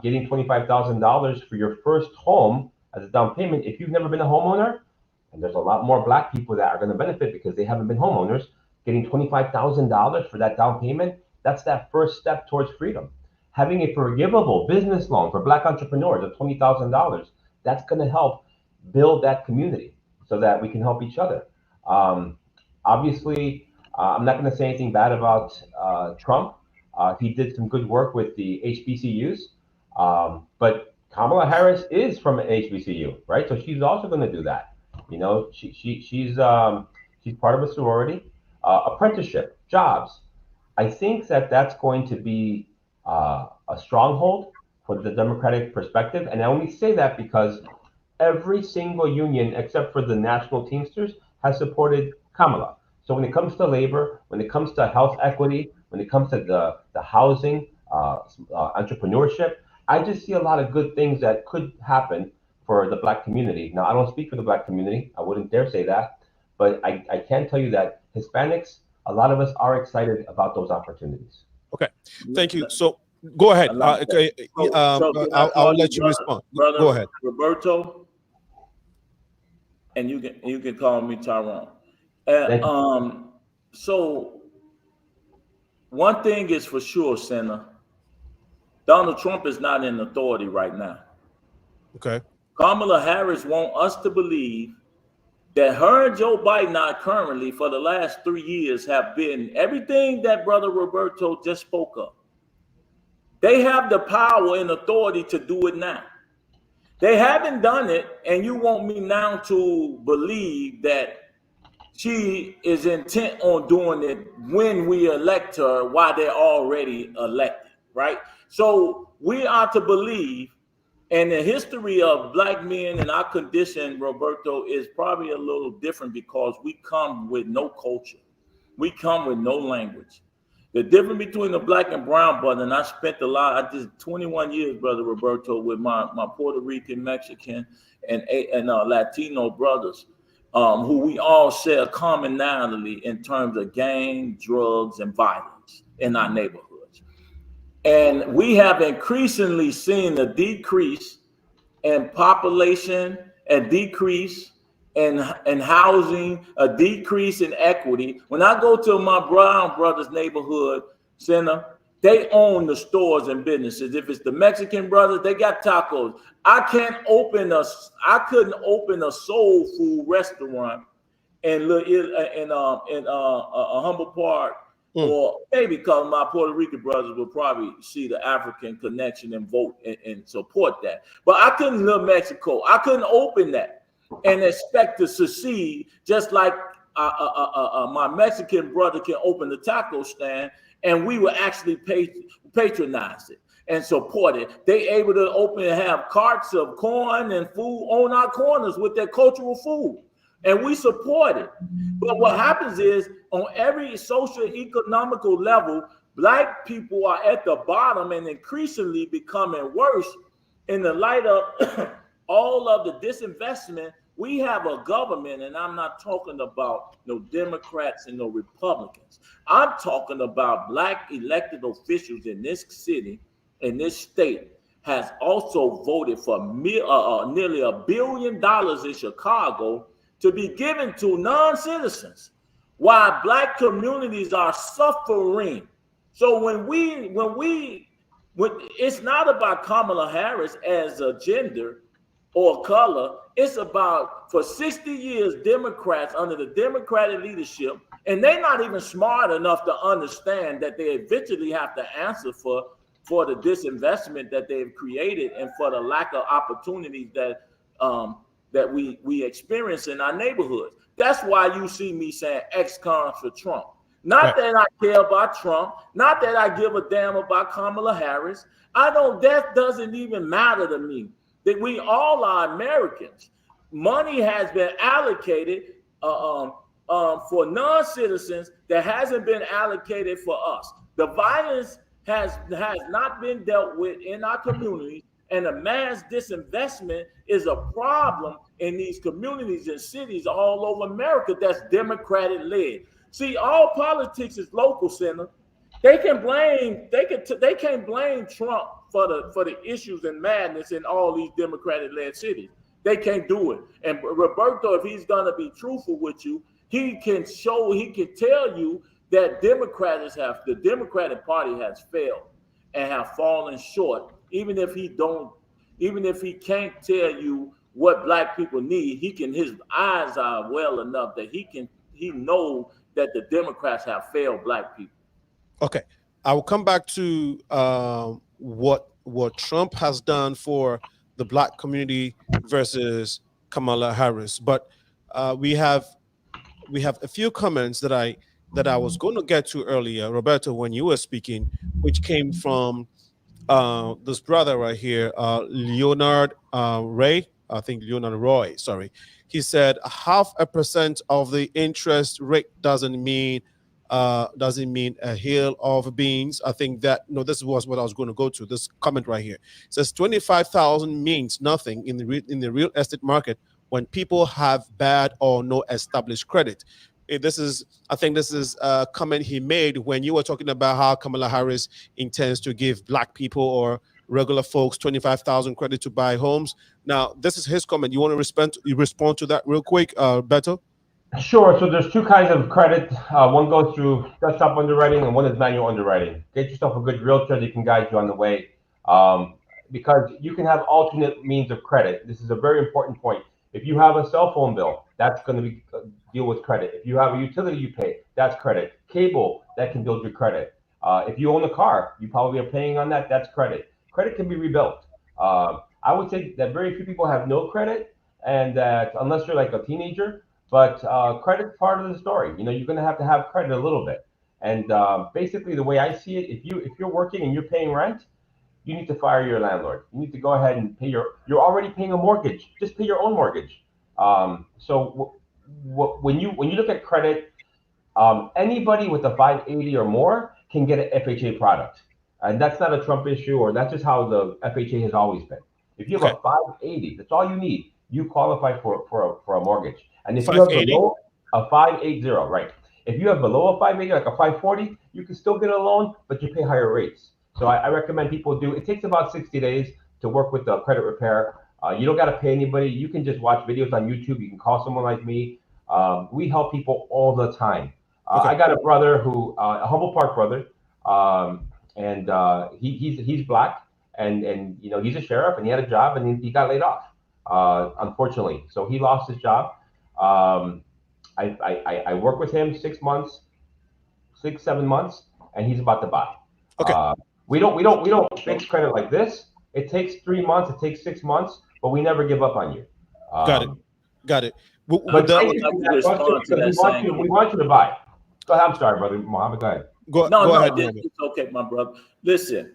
S5: Getting $25,000 for your first home as a down payment, if you've never been a homeowner, and there's a lot more black people that are going to benefit because they haven't been homeowners, getting $25,000 for that down payment, that's that first step towards freedom. Having a forgivable business loan for black entrepreneurs of $20,000, that's going to help build that community so that we can help each other. Obviously, I'm not going to say anything bad about Trump. He did some good work with the HBCUs, but Kamala Harris is from an HBCU, right? So she's also going to do that. She's part of a sorority, apprenticeship, jobs. I think that's going to be a stronghold for the Democratic perspective, and I only say that because every single union except for the National Teamsters has supported Kamala. So when it comes to labor, when it comes to health equity, when it comes to the housing, entrepreneurship, I just see a lot of good things that could happen for the black community. Now, I don't speak for the black community. I wouldn't dare say that. But I can tell you that Hispanics, a lot of us are excited about those opportunities.
S1: Okay, thank you. So go ahead. Okay, I'll let you respond.
S9: Brother
S1: go ahead,
S9: Roberto, and you can call me Tyrone. So one thing is for sure, Senator, Donald Trump is not in authority right now.
S1: Okay.
S9: Kamala Harris wants us to believe that her and Joe Biden are currently, for the last 3 years, have been everything that Brother Roberto just spoke of. They have the power and authority to do it now. They haven't done it, and you want me now to believe that she is intent on doing it when we elect her while they're already elected, right? So we are to believe, and the history of black men and our condition, Roberto, is probably a little different because we come with no culture. We come with no language. The difference between the black and brown brother, and I spent I did 21 years, Brother Roberto, with my Puerto Rican, Mexican, and Latino brothers, who we all share a commonality in terms of gang, drugs, and violence in our neighborhoods. And we have increasingly seen a decrease in population, a decrease in housing, a decrease in equity. When I go to my brown brothers' neighborhood center, they own the stores and businesses. If it's the Mexican brothers, they got tacos. I couldn't open a soul food restaurant in a humble part, or maybe because my Puerto Rican brothers will probably see the African connection and vote and support that. But I couldn't live Mexico. I couldn't open that and expect to succeed, just like my Mexican brother can open the taco stand, and we will actually patronize it and support it. They able to open and have carts of corn and food on our corners with their cultural food, and we support it. But what happens is, on every social economical level, black people are at the bottom and increasingly becoming worse in the light of all of the disinvestment. We have a government, and I'm not talking about no Democrats and no Republicans. I'm talking about black elected officials in this city, in this state, has also voted for nearly $1 billion in Chicago to be given to non-citizens, while black communities are suffering. So when it's not about Kamala Harris as a gender or color, it's about, for 60 years, Democrats under the Democratic leadership, and they're not even smart enough to understand that they eventually have to answer for the disinvestment that they've created and for the lack of opportunities that we experience in our neighborhoods. That's why you see me saying ex-cons for Trump. Not that I care about Trump, not that I give a damn about Kamala Harris. That doesn't even matter to me. That we all are Americans. Money has been allocated for non-citizens that hasn't been allocated for us. The violence has not been dealt with in our communities, and the mass disinvestment is a problem in these communities and cities all over America that's Democratic led. See, all politics is local, Senator. They can't blame Trump for the issues and madness in all these Democratic-led cities. They can't do it. And Roberto, if he's gonna be truthful with you, he can tell you that the Democratic Party has failed and have fallen short. Even if he can't tell you what black people need, his eyes are well enough that he knows that the Democrats have failed black people.
S1: Okay, I will come back to what Trump has done for the black community versus Kamala Harris, but we have a few comments that I was going to get to earlier, Roberto, when you were speaking, which came from this brother right here, Leonard Roy. Sorry, he said 0.5% of the interest rate doesn't mean a hill of beans. I think that this was what I was going to go to. This comment right here, it says 25,000 means nothing in the real estate market when people have bad or no established credit. This is a comment he made when you were talking about how Kamala Harris intends to give black people or regular folks 25,000 credit to buy homes. Now, this is his comment. You want to respond to that real quick, Beto?
S5: Sure. So there's two kinds of credit. One goes through desktop underwriting and one is manual underwriting. Get yourself a good realtor that can guide you on the way. Because you can have alternate means of credit. This is a very important point. If you have a cell phone bill, that's going to be deal with credit. If you have a utility you pay, that's credit. Cable, that can build your credit. If you own a car, you probably are paying on that. That's credit. Credit can be rebuilt. I would say that very few people have no credit, and that unless you're like a teenager, but credit's part of the story. You know, you're going to have credit a little bit. And basically, the way I see it, if you're working and you're paying rent, you need to fire your landlord. You need to go ahead and pay you're already paying a mortgage. Just pay your own mortgage. When you look at credit, anybody with a 580 or more can get an FHA product. And that's not a Trump issue, or that's just how the FHA has always been. If you have a 580, that's all you need. You qualify for a mortgage. And if you have below a 580, right? If you have below a 580, like a 540, you can still get a loan, but you pay higher rates. So I recommend people do. It takes about 60 days to work with the credit repair. You don't got to pay anybody. You can just watch videos on YouTube. You can call someone like me. We help people all the time. I got a brother who, a Humble Park brother, and he's black, and you know, he's a sheriff, and he had a job, and he got laid off, unfortunately. So he lost his job. I work with him 6 months, 7 months, and he's about to buy. We don't fix credit like this. It takes 3 months. It takes 6 months, but we never give up on you.
S1: Got it.
S5: We want you to buy. Go ahead. I'm sorry, brother Mohammed. Go ahead.
S1: Go ahead.
S9: It's okay, my brother. Listen,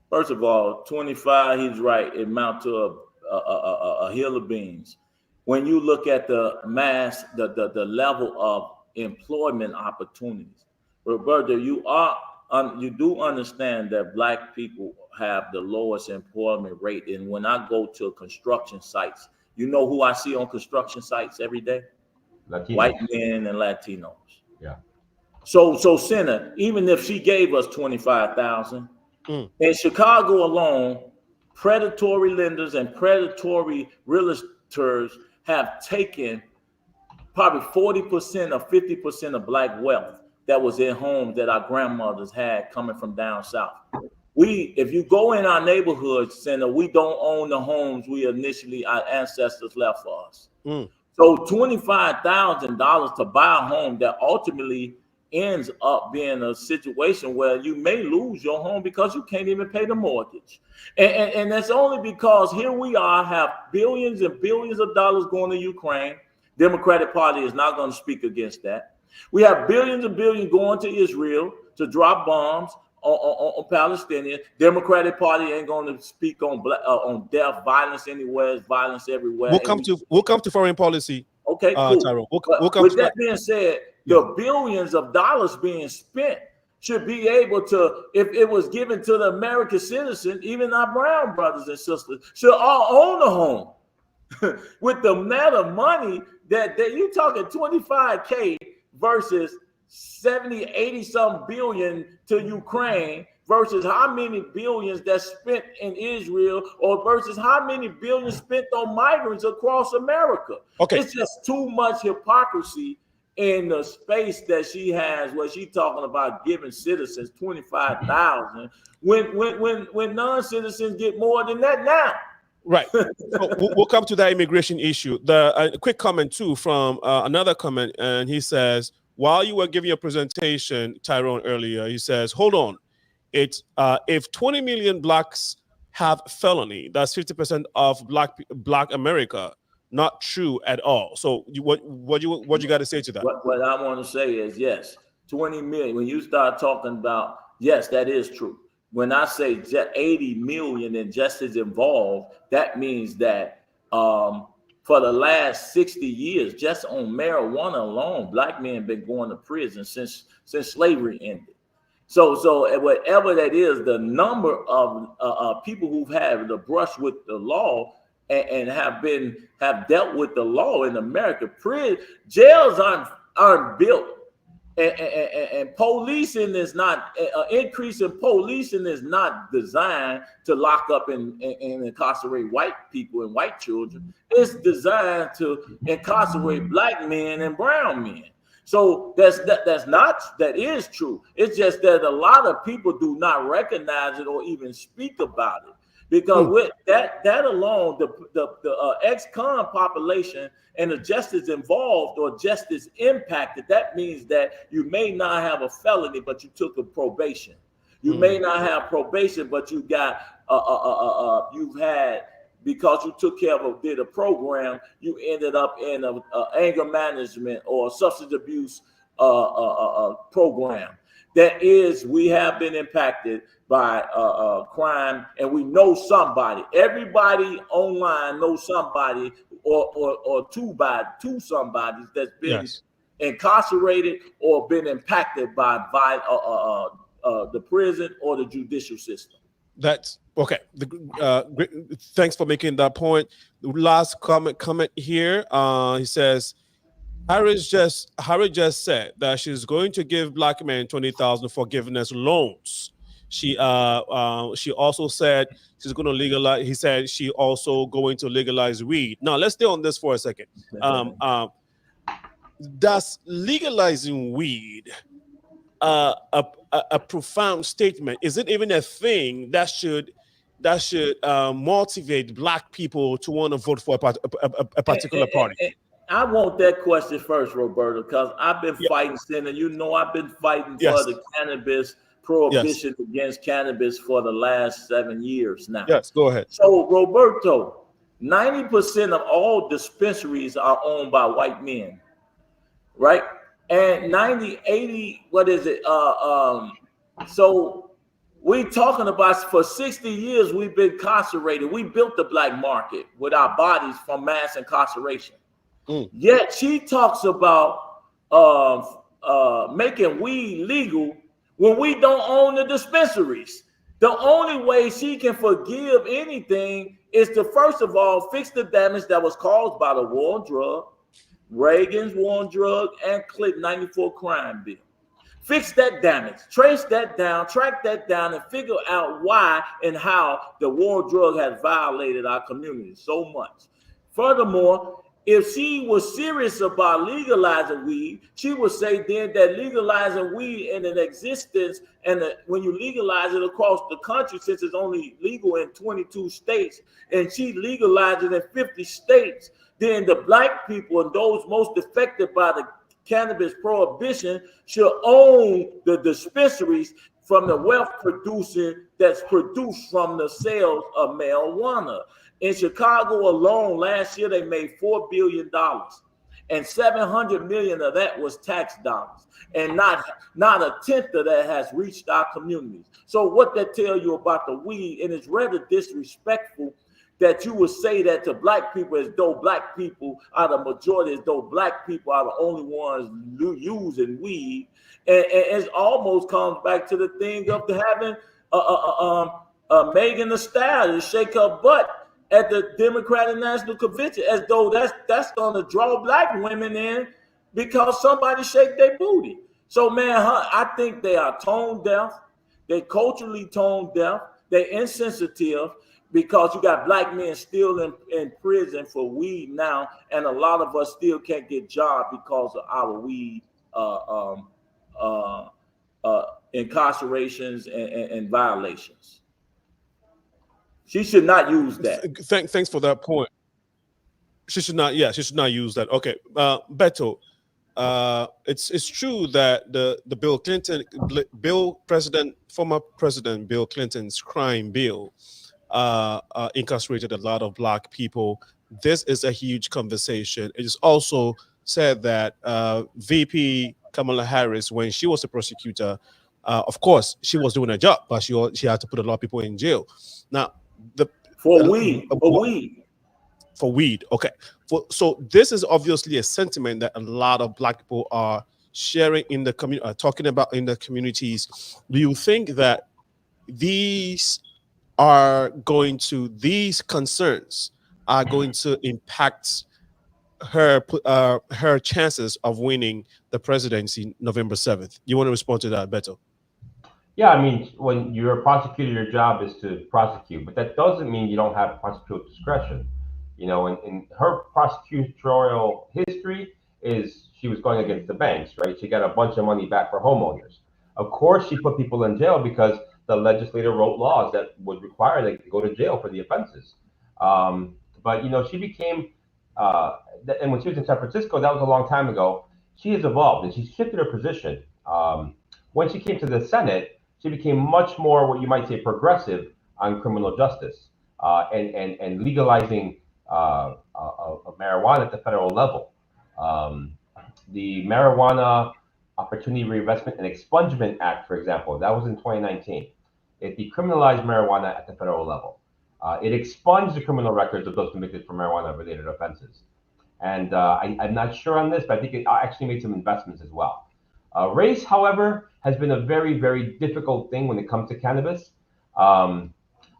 S9: first of all, 25. He's right. It amount to a hill of beans. When you look at the mass, the level of employment opportunities, Roberto, you do understand that Black people have the lowest employment rate. And when I go to construction sites, you know who I see on construction sites every day?
S5: Latinos.
S9: White men and Latinos.
S5: Yeah.
S9: So Senator, even if she gave us 25,000 in Chicago alone, predatory lenders and predatory realtors have taken probably 40% or 50% of Black wealth that was in homes that our grandmothers had coming from down south. If you go in our neighborhood center, we don't own the homes our ancestors left for us. So $25,000 to buy a home that ultimately ends up being a situation where you may lose your home because you can't even pay the mortgage. And that's only because here we are, have billions and billions of dollars going to Ukraine. Democratic Party is not going to speak against that. We have billions and billions going to Israel to drop bombs on Palestinians. Democratic Party ain't going to speak on death, violence anywhere, violence everywhere.
S1: We'll come to foreign policy.
S9: Okay, cool.
S1: Tyrone.
S9: With that being said, the billions of dollars being spent should be able to, if it was given to the American citizen, even our brown brothers and sisters, should all own a home. With the amount of money that you talking 25K versus 70, 80 some billion to Ukraine versus how many billions that's spent in Israel or versus how many billions spent on migrants across America. It's just too much hypocrisy in the space that she has where she's talking about giving citizens 25,000 when non-citizens get more than that now.
S1: Right. So we'll come to that immigration issue. A quick comment too from another comment, and he says, while you were giving your presentation, Tyrone, earlier, he says, hold on. It's if 20 million Blacks have felony, that's 50% of Black America. Not true at all. So what you got to say to that?
S9: What I want to say is, yes, 20 million. When you start talking about, yes, that is true. When I say 80 million and just as involved, that means that for the last 60 years, just on marijuana alone, Black men have been going to prison since slavery ended. So whatever that is, the number of people who've had the brush with the law and have dealt with the law in America, jails aren't built. And policing is not increase in policing is not designed to lock up and incarcerate white people and white children. It's designed to incarcerate Black men and brown men. So that is true. It's just that a lot of people do not recognize it or even speak about it. Because with that alone, the ex-con population and the justice involved or justice impacted, that means that you may not have a felony, but you took a probation. You may not have probation, but you got you've had, because you took care of did a program, you ended up in a anger management or substance abuse program. That is, we have been impacted by crime, and we know somebody. Everybody online knows somebody or two somebodies that's been incarcerated or been impacted by the prison or the judicial system.
S1: That's okay. Thanks for making that point. The last comment here. He says, Harris just said that she's going to give black men 20,000 forgiveness loans. She also said she's going to legalize. He said she also going to legalize weed. Now let's stay on this for a second. Does legalizing weed a profound statement? Is it even a thing that should motivate black people to want to vote for a particular party?
S9: I want that question first, Roberto, because I've been fighting, Senator. You know, I've been fighting for the cannabis prohibition against cannabis for the last 7 years now.
S1: Yes, go ahead.
S9: So, Roberto, 90% of all dispensaries are owned by white men, right? And 80, what is it? So we talking about for 60 years, we've been incarcerated. We built the black market with our bodies from mass incarceration. Yet she talks about making weed legal when we don't own the dispensaries. The only way she can forgive anything is to, first of all, fix the damage that was caused by the war on drug, Reagan's war on drug, and Clinton 94 crime bill. Fix that damage, trace that down, track that down, and figure out why and how the war on drug has violated our community so much. Furthermore, if she was serious about legalizing weed, she would say then that legalizing weed in an existence, and when you legalize it across the country, since it's only legal in 22 states, and she legalized it in 50 states, then the black people and those most affected by the cannabis prohibition should own the dispensaries from the wealth producing that's produced from the sales of marijuana. In Chicago alone, last year they made $4 billion, and $700 million of that was tax dollars, and not a tenth of that has reached our communities. So what that tell you about the weed, and it's rather disrespectful that you would say that to black people as though black people are the majority, as though black people are the only ones using weed, and it almost comes back to the thing of having Megan Thee Stallion shake her butt at the Democratic National Convention, as though that's going to draw black women in because somebody shake their booty. So, man, I think they are tone deaf. They culturally tone deaf. They're insensitive because you got black men still in prison for weed now, and a lot of us still can't get jobs because of our weed incarcerations and violations. She should not use that.
S1: Thanks for that point. She should not. Yeah, she should not use that. Okay, Beto. It's true that former President Bill Clinton's crime bill incarcerated a lot of black people. This is a huge conversation. It is also said that VP Kamala Harris, when she was a prosecutor, of course she was doing her job, but she had to put a lot of people in jail. Now. For weed. Okay. So this is obviously a sentiment that a lot of black people are sharing in the community, talking about in the communities. Do you think that these concerns are going to impact her chances of winning the presidency November 7th? You want to respond to that, Beto?
S5: Yeah, I mean, when you're a prosecutor, your job is to prosecute, but that doesn't mean you don't have prosecutorial discretion. You know, and her prosecutorial history is she was going against the banks, right? She got a bunch of money back for homeowners. Of course, she put people in jail because the legislator wrote laws that would require they to go to jail for the offenses. But she became, and when she was in San Francisco, that was a long time ago. She has evolved and she's shifted her position. When she came to the Senate, she became much more what you might say progressive on criminal justice and legalizing marijuana at the federal level. The Marijuana Opportunity Reinvestment and Expungement Act, for example, that was in 2019. It decriminalized marijuana at the federal level. It expunged the criminal records of those convicted for marijuana-related offenses. And I'm not sure on this, but I think it actually made some investments as well. Race, however, has been a very, very difficult thing when it comes to cannabis. I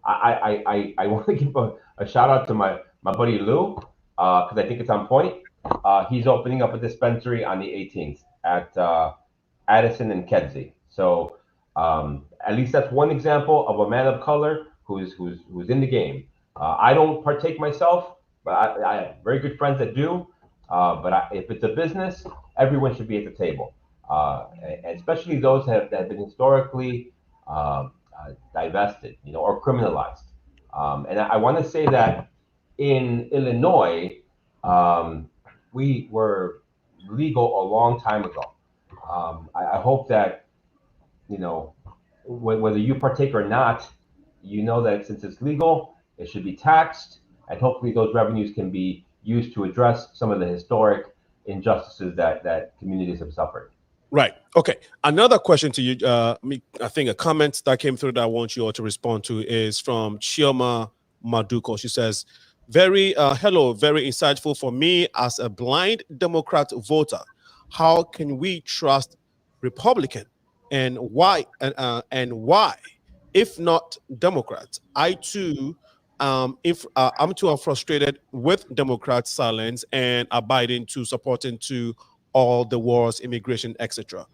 S5: want to give a shout out to my buddy Lou, because I think it's on point. He's opening up a dispensary on the 18th at Addison and Kedzie. So at least that's one example of a man of color who's in the game. I don't partake myself, but I have very good friends that do. But if it's a business, everyone should be at the table, and especially those that have been historically divested, or criminalized. And I want to say that in Illinois, we were legal a long time ago. I hope that, whether you partake or not, that since it's legal, it should be taxed, and hopefully those revenues can be used to address some of the historic injustices that communities have suffered.
S1: Right. Okay. Another question to you. I think a comment that came through that I want you all to respond to is from Chioma Maduko. She says, hello, very insightful for me as a blind Democrat voter. How can we trust Republican, and why? And why, if not Democrats? I too, if I'm too frustrated with Democrats' silence and abiding to supporting to all the wars, immigration, etc.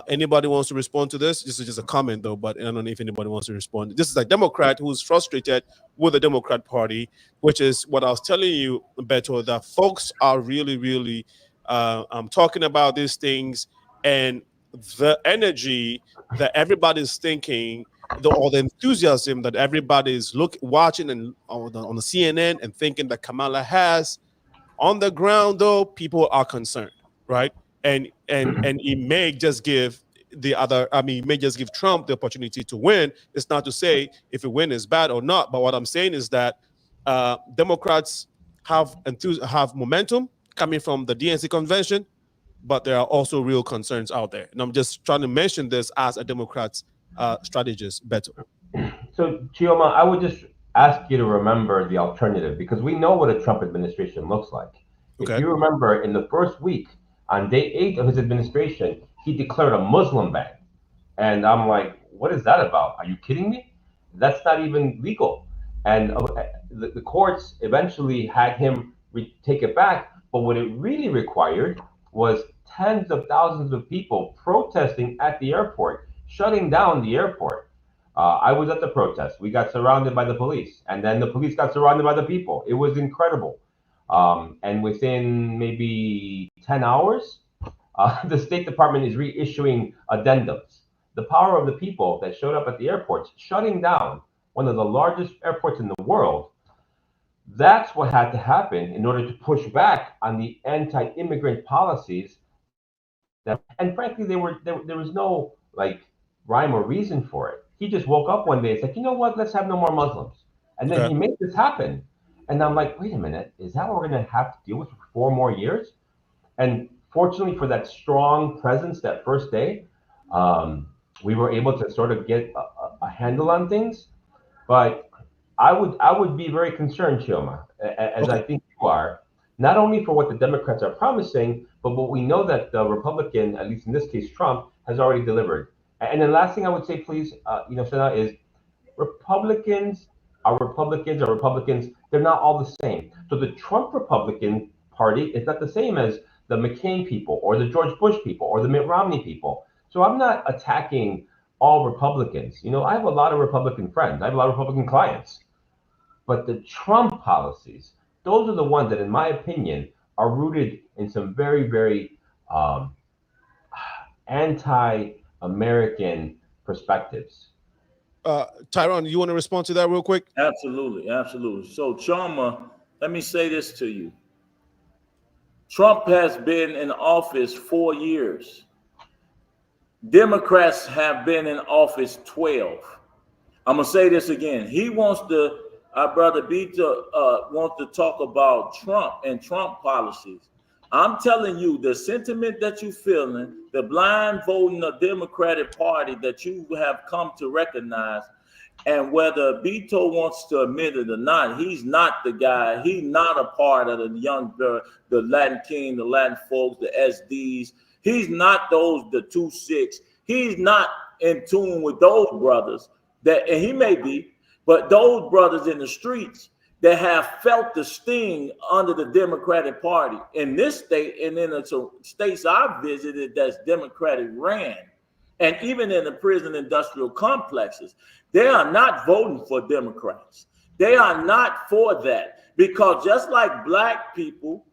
S1: Anybody wants to respond to this? This is just a comment though, but I don't know if anybody wants to respond. This is a Democrat who's frustrated with the Democrat Party, which is what I was telling you, Beto, that folks are really, really talking about these things, and the energy that everybody's thinking, or the enthusiasm that everybody is watching and on the CNN and thinking that Kamala has on the ground, though, people are concerned, right? And it may just give may just give Trump the opportunity to win. It's not to say if a win is bad or not, but what I'm saying is that Democrats have momentum coming from the DNC convention, but there are also real concerns out there. And I'm just trying to mention this as a Democrat's strategist, Beto.
S5: So, Chioma, I would just ask you to remember the alternative, because we know what a Trump administration looks like. Okay. If you remember, in the first week, on day 8 of his administration, he declared a Muslim ban. And I'm like, what is that about? Are you kidding me? That's not even legal. And the courts eventually had him take it back. But what it really required was tens of thousands of people protesting at the airport, shutting down the airport. I was at the protest. We got surrounded by the police, and then the police got surrounded by the people. It was incredible. And within maybe 10 hours, the State Department is reissuing addendums. The power of the people that showed up at the airports, shutting down one of the largest airports in the world. That's what had to happen in order to push back on the anti-immigrant policies. And frankly, there was no rhyme or reason for it. He just woke up one day and said, you know what, let's have no more Muslims. And then he made this happen. And I'm like, wait a minute, is that what we're going to have to deal with for 4 more years? And fortunately for that strong presence that first day, we were able to sort of get a handle on things. But I would be very concerned, Chioma, as I think you are, not only for what the Democrats are promising, but what we know that the Republican, at least in this case, Trump, has already delivered. And the last thing I would say, please, Sana, is Republicans are Republicans. They're not all the same. So the Trump Republican Party is not the same as the McCain people or the George Bush people or the Mitt Romney people. So I'm not attacking all Republicans. I have a lot of Republican friends. I have a lot of Republican clients. But the Trump policies, those are the ones that, in my opinion, are rooted in some very, very anti-American perspectives.
S1: Tyrone, you want to respond to that real quick?
S9: Absolutely, absolutely. So, Chama, let me say this to you. Trump has been in office 4 years. Democrats have been in office 12. I'm gonna say this again. He wants to, our brother Bita wants to talk about Trump and Trump policies. I'm telling you, the sentiment that you're feeling, the blind voting of Democratic Party that you have come to recognize, and whether Beto wants to admit it or not, he's not the guy. He's not a part of the young, the Latin King, the Latin folks, the SDs. He's not those, the 2-6. He's not in tune with those brothers that, and he may be, but those brothers in the streets that have felt the sting under the Democratic Party in this state and in the states I've visited that's Democratic ran, and even in the prison industrial complexes, they are not voting for Democrats. They are not for that, because just like black people,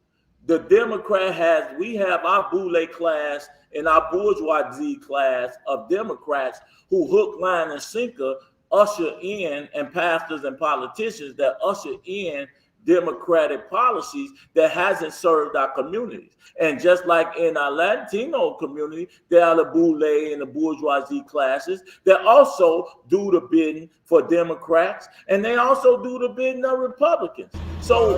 S9: the Democrat has, we have our boule class and our bourgeoisie class of Democrats who hook, line, and sinker usher in, and pastors and politicians that usher in Democratic policies that hasn't served our communities. And just like in our Latino community, there are the boule and the bourgeoisie classes that also do the bidding for Democrats, and they also do the bidding of Republicans. So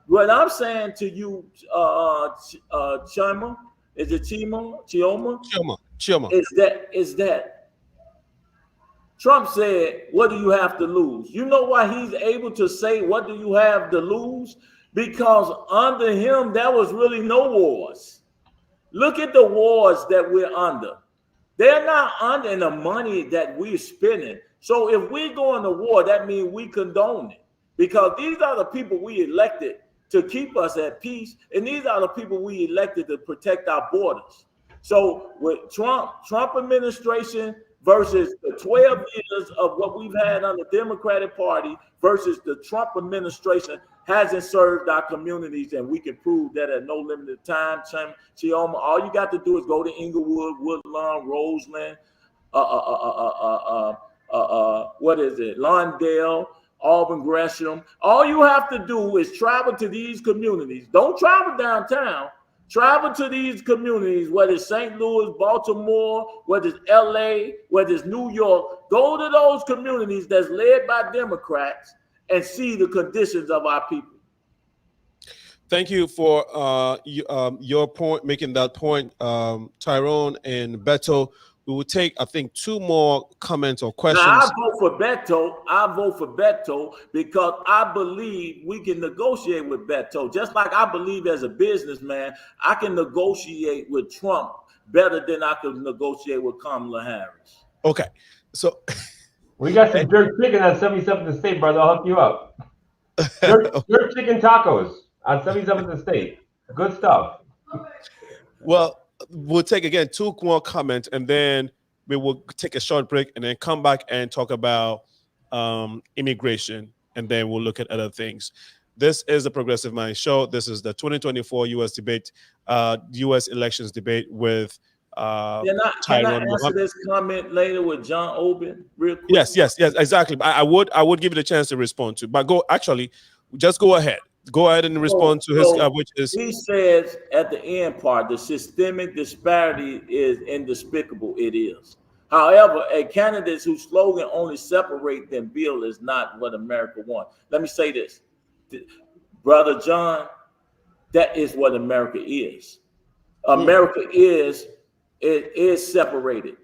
S9: what I'm saying to you, Chima, is it Chioma? Is that Trump said, what do you have to lose? You know why he's able to say, what do you have to lose? Because under him, there was really no wars. Look at the wars that we're under. They're not under the money that we're spending. So if we're going to war, that means we condone it, because these are the people we elected to keep us at peace. And these are the people we elected to protect our borders. So with Trump administration versus the 12 years of what we've had on the Democratic Party versus the Trump administration hasn't served our communities, and we can prove that at no limited time. Chioma, all you got to do is go to Inglewood, Woodlawn, Roseland, what is it, Lawndale, Auburn, Gresham. All you have to do is travel to these communities. Don't travel downtown. Travel to these communities, whether it's St. Louis, Baltimore, whether it's LA, whether it's New York. Go to those communities that's led by Democrats and see the conditions of our people.
S1: Thank you for your point, making that point, Tyrone and Beto. We will take, I think, 2 more comments or questions.
S9: Now, I vote for Beto. I vote for Beto because I believe we can negotiate with Beto. Just like I believe as a businessman, I can negotiate with Trump better than I could negotiate with Kamala Harris.
S1: Okay. So
S5: we got some jerk chicken on 77th State, brother. I'll hook you up. Jerk chicken tacos on 77th State. Good stuff.
S1: Well, we'll take again 2 more comments, and then we will take a short break and then come back and talk about immigration, and then we'll look at other things. This is the Progressive Mind Show. This is the 2024 U.S. debate, U.S. elections debate with
S9: Can I answer this comment later with John Obin real quick?
S1: Yes, exactly. I would give you the chance to respond to, but just go ahead. Go ahead and respond to his, which is.
S9: He says at the end part, the systemic disparity is indespicable. It is. However, a candidate whose slogan only separate than build is not what America wants. Let me say this, Brother John, that is what America is. America is separated.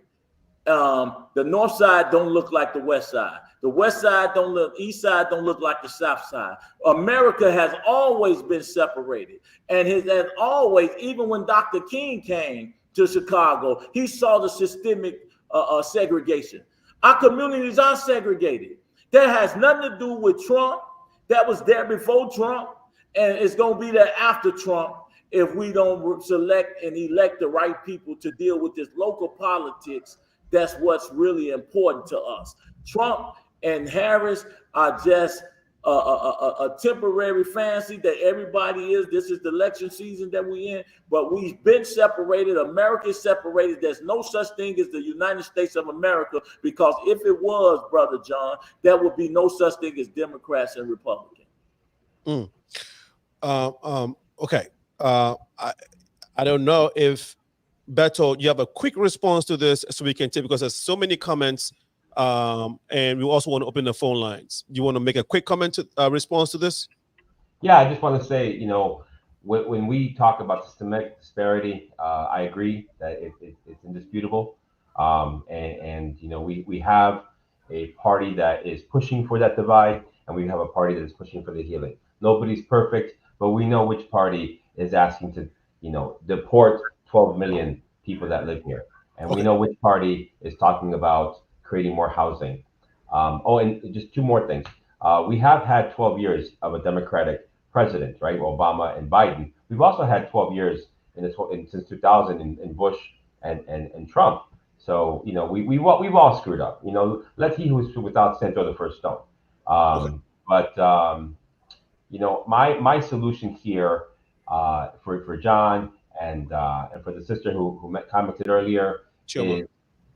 S9: The north side don't look like the west side. The west side don't look, east side don't look like the south side. America has always been separated. And has always, even when Dr. King came to Chicago, he saw the systemic segregation. Our communities are segregated. That has nothing to do with Trump. That was there before Trump, and it's going to be there after Trump if we don't select and elect the right people to deal with this local politics. That's what's really important to us. Trump and Harris are just a temporary fancy that everybody is. This is the election season that we're in, but we've been separated. America is separated. There's no such thing as the United States of America, because if it was, Brother John, there would be no such thing as Democrats and Republicans.
S1: Okay. I don't know if Beto, you have a quick response to this so we can take, because there's so many comments, and we also want to open the phone lines. You want to make a quick comment to response to this?
S5: Yeah, I just want to say, you know, when we talk about systemic disparity, I agree that it's indisputable. And you know, we have a party that is pushing for that divide, and we have a party that is pushing for the healing. Nobody's perfect, but we know which party is asking to, you know, deport 12 million people that live here. And we know which party is talking about creating more housing. Oh, and just two more things. We have had 12 years of a Democratic president, right? Obama and Biden. We've also had 12 years since 2000 in Bush and Trump. So, you know, we've all screwed up. You know, let he who is without sin throw the first stone. You know, my solution here for John and for the sister who commented earlier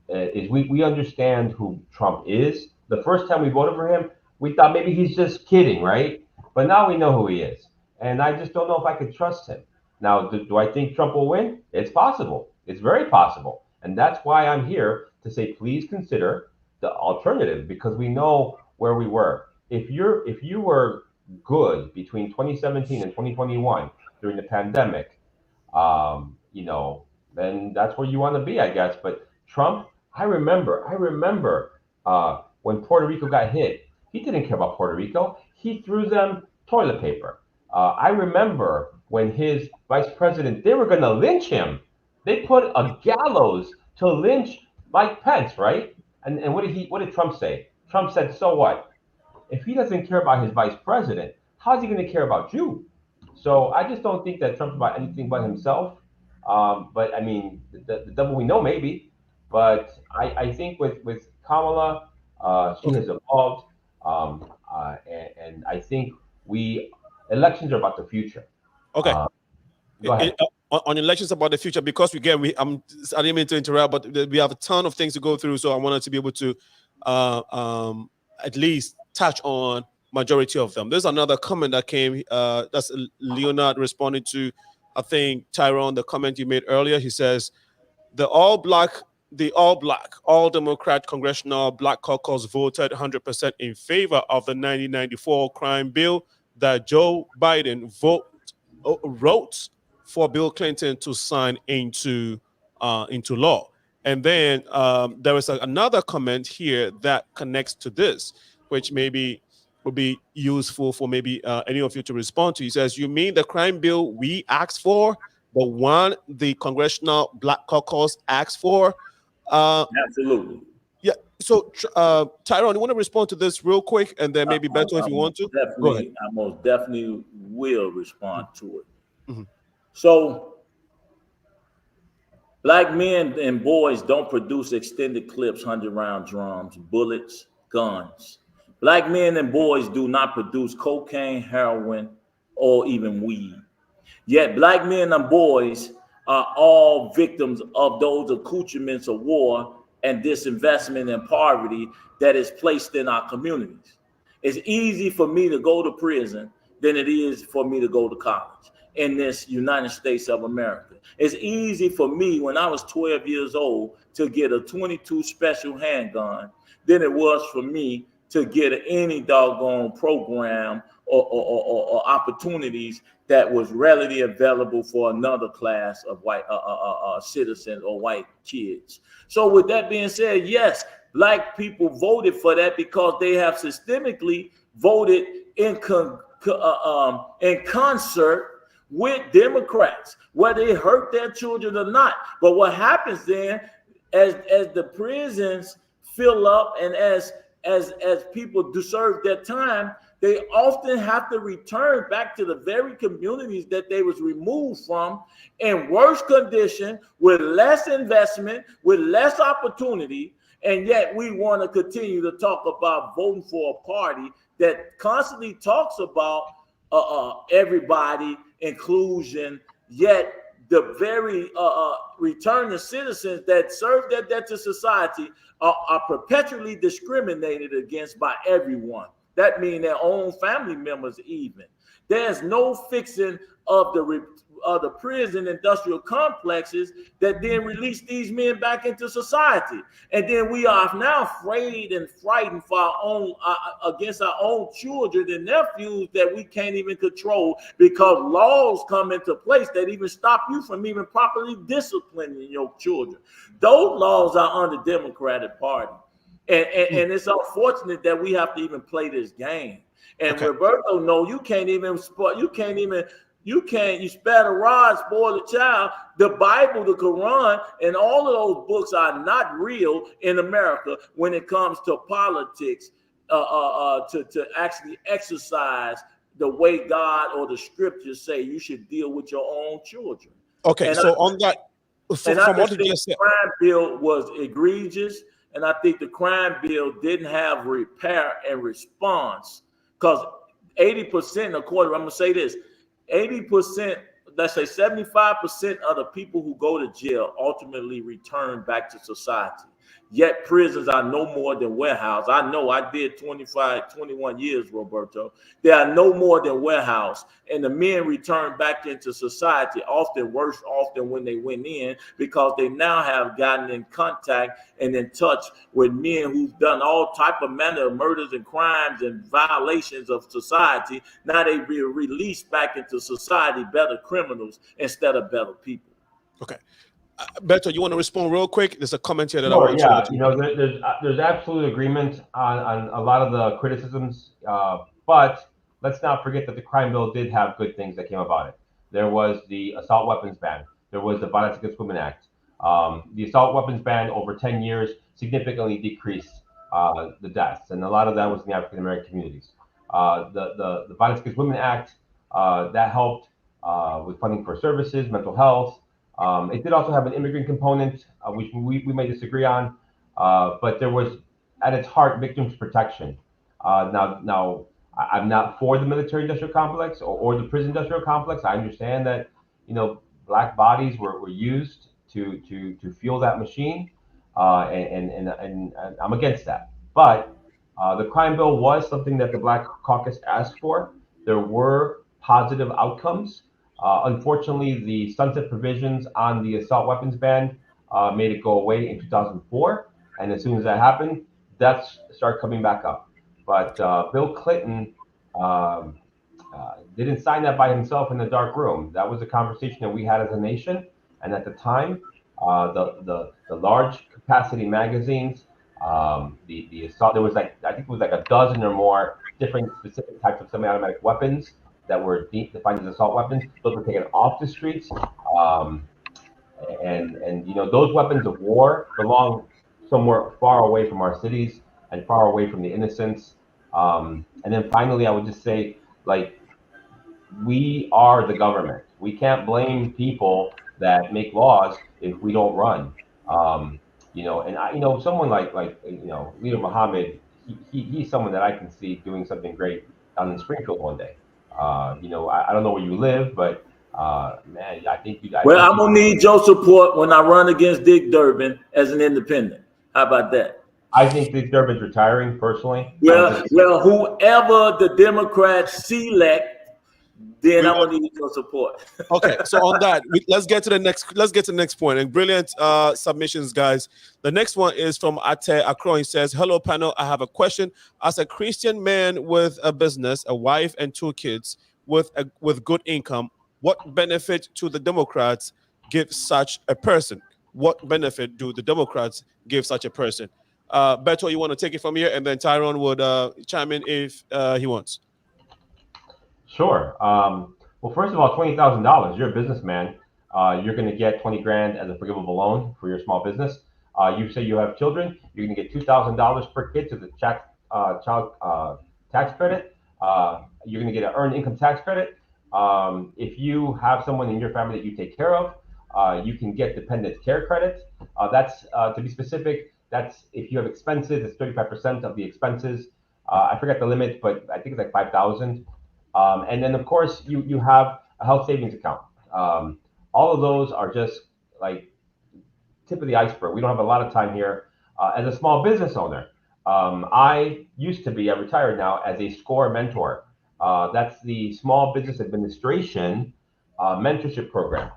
S5: is we understand who Trump is. The first time we voted for him, we thought maybe he's just kidding, right? But now we know who he is. And I just don't know if I could trust him. Now, do I think Trump will win? It's possible. It's very possible. And that's why I'm here to say, please consider the alternative, because we know where we were. If you were good between 2017 and 2021 during the pandemic, you know, then that's where you want to be, I guess. But Trump, I remember when Puerto Rico got hit, he didn't care about Puerto Rico. He threw them toilet paper. I remember when his vice president, they were going to lynch him. They put a gallows to lynch Mike Pence, right? And what did Trump say? Trump said, so what? If he doesn't care about his vice president, how's he going to care about you? So I just don't think that Trump's about anything but himself. But I mean, the devil we know, maybe. But I think with Kamala, she has evolved. And I think elections are about the future.
S1: Okay.
S5: Go ahead.
S1: On elections about the future, because I didn't mean to interrupt, but we have a ton of things to go through. So I wanted to be able to at least touch on majority of them. There's another comment that came. That's Leonard responding to, I think, Tyrone, the comment you made earlier. He says, the all Democrat Congressional Black Caucus voted 100% in favor of the 1994 crime bill that Joe Biden wrote for Bill Clinton to sign into law. And then there is another comment here that connects to this, which maybe would be useful for maybe any of you to respond to. He says, you mean the crime bill we asked for, the one the Congressional Black Caucus asked for?
S9: Absolutely.
S1: Yeah. So, Tyrone, you want to respond to this real quick, and then maybe Beto, if you want to? Go ahead.
S9: I most definitely will respond to it.
S1: Mm-hmm.
S9: So, black men and boys don't produce extended clips, 100-round drums, bullets, guns. Black men and boys do not produce cocaine, heroin, or even weed. Yet black men and boys are all victims of those accoutrements of war and disinvestment and poverty that is placed in our communities. It's easy for me to go to prison than it is for me to go to college in this United States of America. It's easy for me when I was 12 years old to get a 22 special handgun than it was for me to get any doggone program or opportunities that was readily available for another class of white citizens or white kids. So with that being said, yes, black people voted for that because they have systemically voted in concert with Democrats, whether it hurt their children or not. But what happens then, as the prisons fill up and as people do serve their time, they often have to return back to the very communities that they was removed from in worse condition, with less investment, with less opportunity. And yet we want to continue to talk about voting for a party that constantly talks about everybody, inclusion, yet the very returning citizens that serve their debt to society are perpetually discriminated against by everyone. That means their own family members even. There's no fixing of the prison industrial complexes that then release these men back into society. And then we are now afraid and frightened for our own against our own children and nephews that we can't even control, because laws come into place that even stop you from even properly disciplining your children. Those laws are under Democratic Party. And it's unfortunate that we have to even play this game. And Roberto, no, you can't even you spare the rod, spoil the child. The Bible, the Quran, and all of those books are not real in America when it comes to politics, to actually exercise the way God or the scriptures say you should deal with your own children.
S1: Okay,
S9: and
S1: so on that,
S9: from what you just said, the crime bill was egregious, and I think the crime bill didn't have repair and response, because 80%, according, I'm gonna say this, 80%, let's say 75% of the people who go to jail ultimately return back to society. Yet prisons are no more than warehouse. I know I did 21 years, Roberto. They are no more than warehouse. And the men return back into society, often worse often when they went in, because they now have gotten in contact and in touch with men who've done all type of manner of murders and crimes and violations of society. Now they be released back into society, better criminals instead of better people.
S1: Okay. Beto, you want to respond real quick? There's a comment here that
S5: Sure,
S1: I want
S5: yeah,
S1: to.
S5: you know, there's absolute agreement on a lot of the criticisms, but let's not forget that the crime bill did have good things that came about it. There was the assault weapons ban. There was the Violence Against Women Act. The assault weapons ban over 10 years significantly decreased the deaths, and a lot of that was in the African American communities. The Violence Against Women Act that helped with funding for services, mental health. It did also have an immigrant component, which we may disagree on, but there was, at its heart, victims protection. Now, I'm not for the military-industrial complex or the prison-industrial complex. I understand that, you know, black bodies were used to fuel that machine, and I'm against that. But the crime bill was something that the Black Caucus asked for. There were positive outcomes. Unfortunately, the sunset provisions on the assault weapons ban made it go away in 2004. And as soon as that happened, deaths started coming back up. But Bill Clinton didn't sign that by himself in the dark room. That was a conversation that we had as a nation. And at the time, the large capacity magazines, the assault, there was I think it was like a dozen or more different specific types of semi-automatic weapons that were defined as assault weapons. Those were taken off the streets, and you know, those weapons of war belong somewhere far away from our cities and far away from the innocents. And then finally, I would just say, like, we are the government. We can't blame people that make laws if we don't run. You know, and you know, someone like you know, Leader Muhammad, he's someone that I can see doing something great down in Springfield one day. You know, I don't know where you live, but man, I think you guys.
S9: Well, I'm gonna need your support when I run against Dick Durbin as an independent. How about that?
S5: I think Dick Durbin's retiring personally.
S9: Well, whoever the Democrats select, then I'm gonna need your support.
S1: Okay, so on that, let's get to the next point. And brilliant submissions, guys. The next one is from Ate Akron. He says, "Hello, panel. I have a question. As a Christian man with a business, a wife, and 2 kids with good income, what benefit to the Democrats give such a person? What benefit do the Democrats give such a person?" Beto, you want to take it from here, and then Tyrone would chime in if he wants.
S5: Sure. Well, first of all, $20,000. You're a businessman. You're going to get 20 grand as a forgivable loan for your small business. You say you have children. You're going to get $2,000 per kid to the child tax credit. You're going to get an earned income tax credit. If you have someone in your family that you take care of, you can get dependent care credit. That's to be specific. That's if you have expenses. It's 35% of the expenses. I forget the limit, but I think it's like 5,000. And then of course you have a health savings account. All of those are just like tip of the iceberg. We don't have a lot of time here. As a small business owner, I used to be, I'm retired now, as a SCORE mentor. That's the Small Business Administration mentorship program.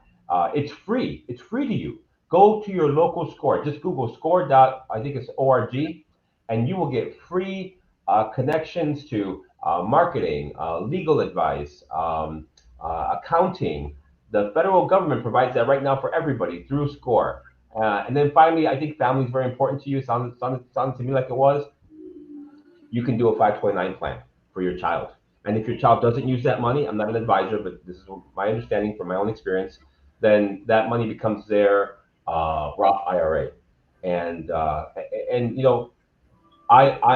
S5: It's free. It's free to you. Go to your local SCORE. Just Google SCORE. I think it's .org, and you will get free connections to marketing, legal advice, accounting. The federal government provides that right now for everybody through SCORE. And then finally, I think family is very important to you. Sounds to me like it was. You can do a 529 plan for your child. And if your child doesn't use that money, I'm not an advisor, but this is my understanding from my own experience, then that money becomes their Roth IRA. And you know, I'm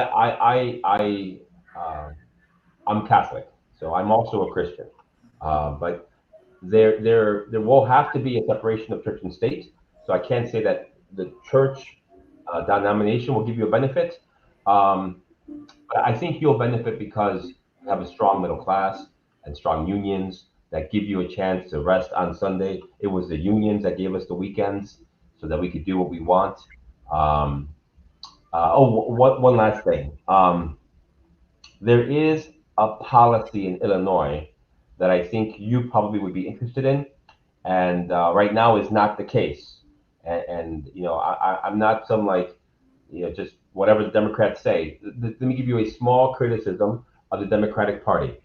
S5: Catholic, so I'm also a Christian. But there will have to be a separation of church and state. So I can't say that the church denomination will give you a benefit. But I think you'll benefit because you have a strong middle class and strong unions that give you a chance to rest on Sunday. It was the unions that gave us the weekends so that we could do what we want. One last thing. There is a policy in Illinois that I think you probably would be interested in, and right now is not the case. And you know, I'm not some like, you know, just whatever the Democrats say. Let me give you a small criticism of the Democratic Party.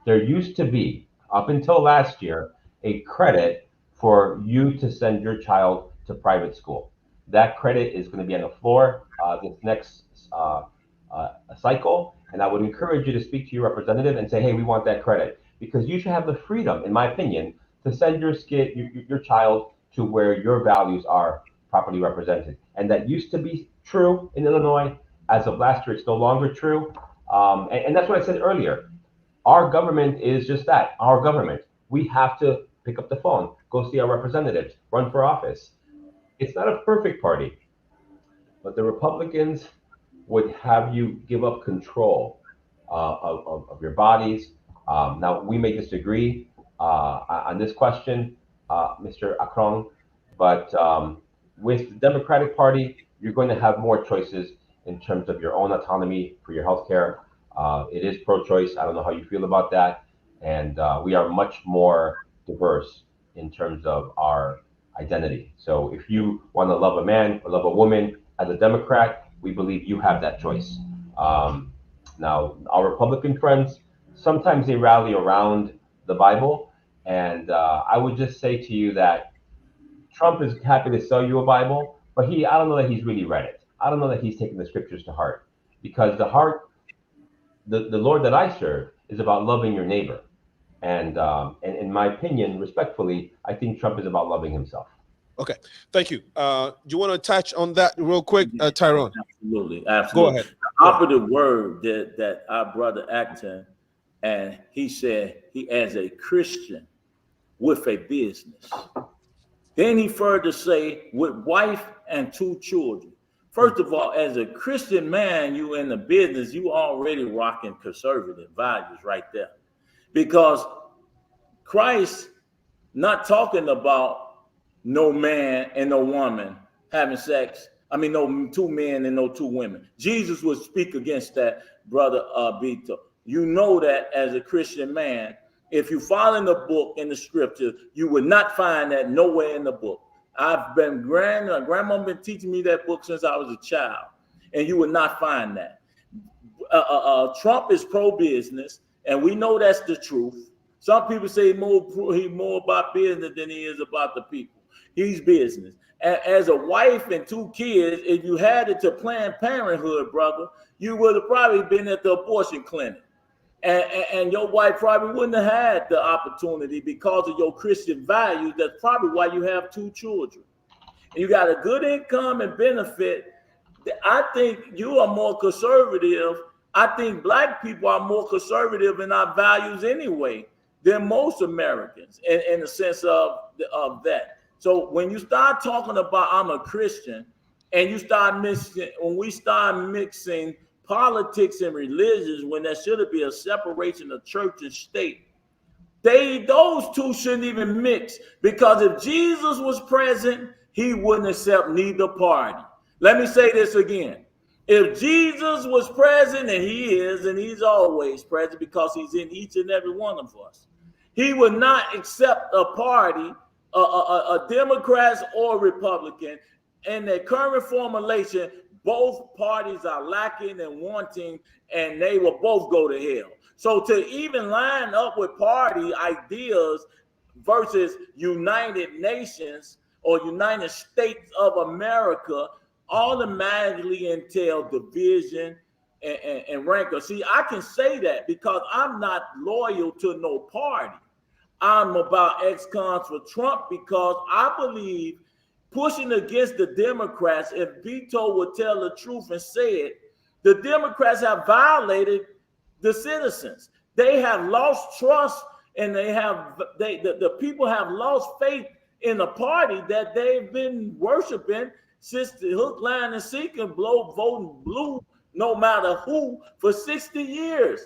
S5: There used to be, up until last year, a credit for you to send your child to private school. That credit is going to be on the floor this next cycle, and I would encourage you to speak to your representative and say, hey, we want that credit, because you should have the freedom, in my opinion, to send your child to where your values are properly represented. And that used to be true in Illinois. As of last year, it's no longer true. And that's what I said earlier. Our government is just that, our government. We have to pick up the phone, go see our representatives, run for office. It's not a perfect party, but the Republicans would have you give up control of your bodies. Now, we may disagree on this question, Mr. Akron, but with the Democratic Party, you're going to have more choices in terms of your own autonomy for your health care. It is pro-choice. I don't know how you feel about that. And we are much more diverse in terms of our identity. So if you want to love a man or love a woman as a Democrat, we believe you have that choice. Now, our Republican friends, sometimes they rally around the Bible. And I would just say to you that Trump is happy to sell you a Bible, but I don't know that he's really read it. I don't know that he's taken the scriptures to heart, because the Lord that I serve is about loving your neighbor. And in my opinion, respectfully, I think Trump is about loving himself.
S1: Okay, thank you. Do you want to touch on that real quick, Tyrone?
S9: Absolutely.
S1: Go ahead.
S9: The operative word that our brother Acton, and he said he as a Christian with a business. Then he further say with wife and 2 children. First of all, as a Christian man, you in the business, you already rocking conservative values right there. Because Christ not talking about no man and no woman having sex. I mean, no 2 men and no 2 women. Jesus would speak against that, brother Bito. You know that as a Christian man, if you follow in the book, in the scripture, you would not find that nowhere in the book. I've been grandma been teaching me that book since I was a child, and you would not find that. Trump is pro-business, and we know that's the truth. Some people say he's more about business than he is about the people. He's business. As a wife and 2 kids, if you had it to Planned Parenthood, brother, you would have probably been at the abortion clinic. And your wife probably wouldn't have had the opportunity because of your Christian values. That's probably why you have 2 children. And you got a good income and benefit. I think you are more conservative. I think Black people are more conservative in our values anyway than most Americans in the sense of that. So when you start talking about I'm a Christian and you start mixing, when we start mixing politics and religions when there should be a separation of church and state. Those two shouldn't even mix, because if Jesus was present, he wouldn't accept neither party. Let me say this again. If Jesus was present, and he is, and he's always present because he's in each and every one of us, he would not accept a party, a Democrats or Republican. In their current formulation, both parties are lacking and wanting, and they will both go to hell. So to even line up with party ideas versus United Nations or United States of America automatically entail division and rancor. See, I can say that because I'm not loyal to no party. I'm about ex-cons for Trump because I believe pushing against the Democrats, if Beto would tell the truth and say it, the Democrats have violated the citizens. They have lost trust, and the people have lost faith in the party that they've been worshiping since the hook, line, and sinker, voting blue, no matter who, for 60 years.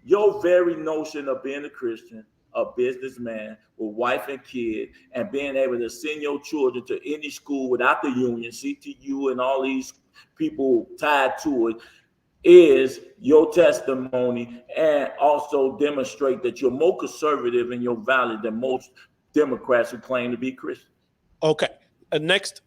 S9: Your very notion of being a Christian, a businessman with wife and kid, and being able to send your children to any school without the union, CTU, and all these people tied to it, is your testimony, and also demonstrate that you're more conservative in your value than most Democrats who claim to be Christian.
S1: Okay. Next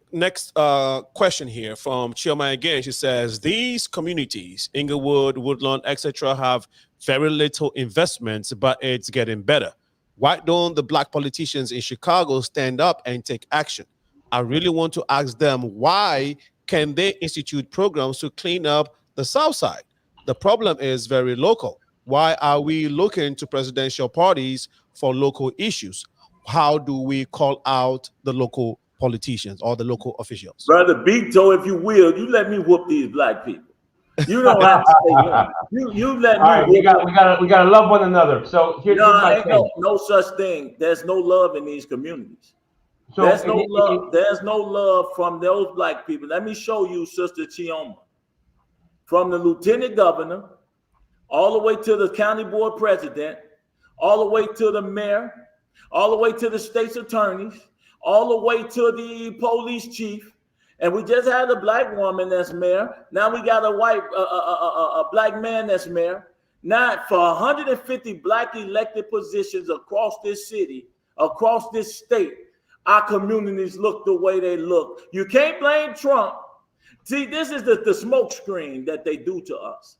S1: question here from Chioma again. She says, these communities, Inglewood, Woodlawn, etc., have very little investments, but it's getting better. Why don't the black politicians in Chicago stand up and take action? I really want to ask them, why can they institute programs to clean up the South Side? The problem is very local. Why are we looking to presidential parties for local issues? How do we call out the local politicians or the local officials?
S9: Brother Beto, if you will, you let me whoop these black people. You don't have to say you let me.
S5: All right, we gotta love one another. So here's my thing.
S9: No such thing. There's no love in these communities. So there's no love. There's no love from those black people. Let me show you, Sister Chioma. From the lieutenant governor, all the way to the county board president, all the way to the mayor, all the way to the state's attorneys, all the way to the police chief, and we just had a black woman that's mayor. Now we got a black man that's mayor. Now for 150 black elected positions across this city, across this state, our communities look the way they look. You can't blame Trump. See, this is the smoke screen that they do to us.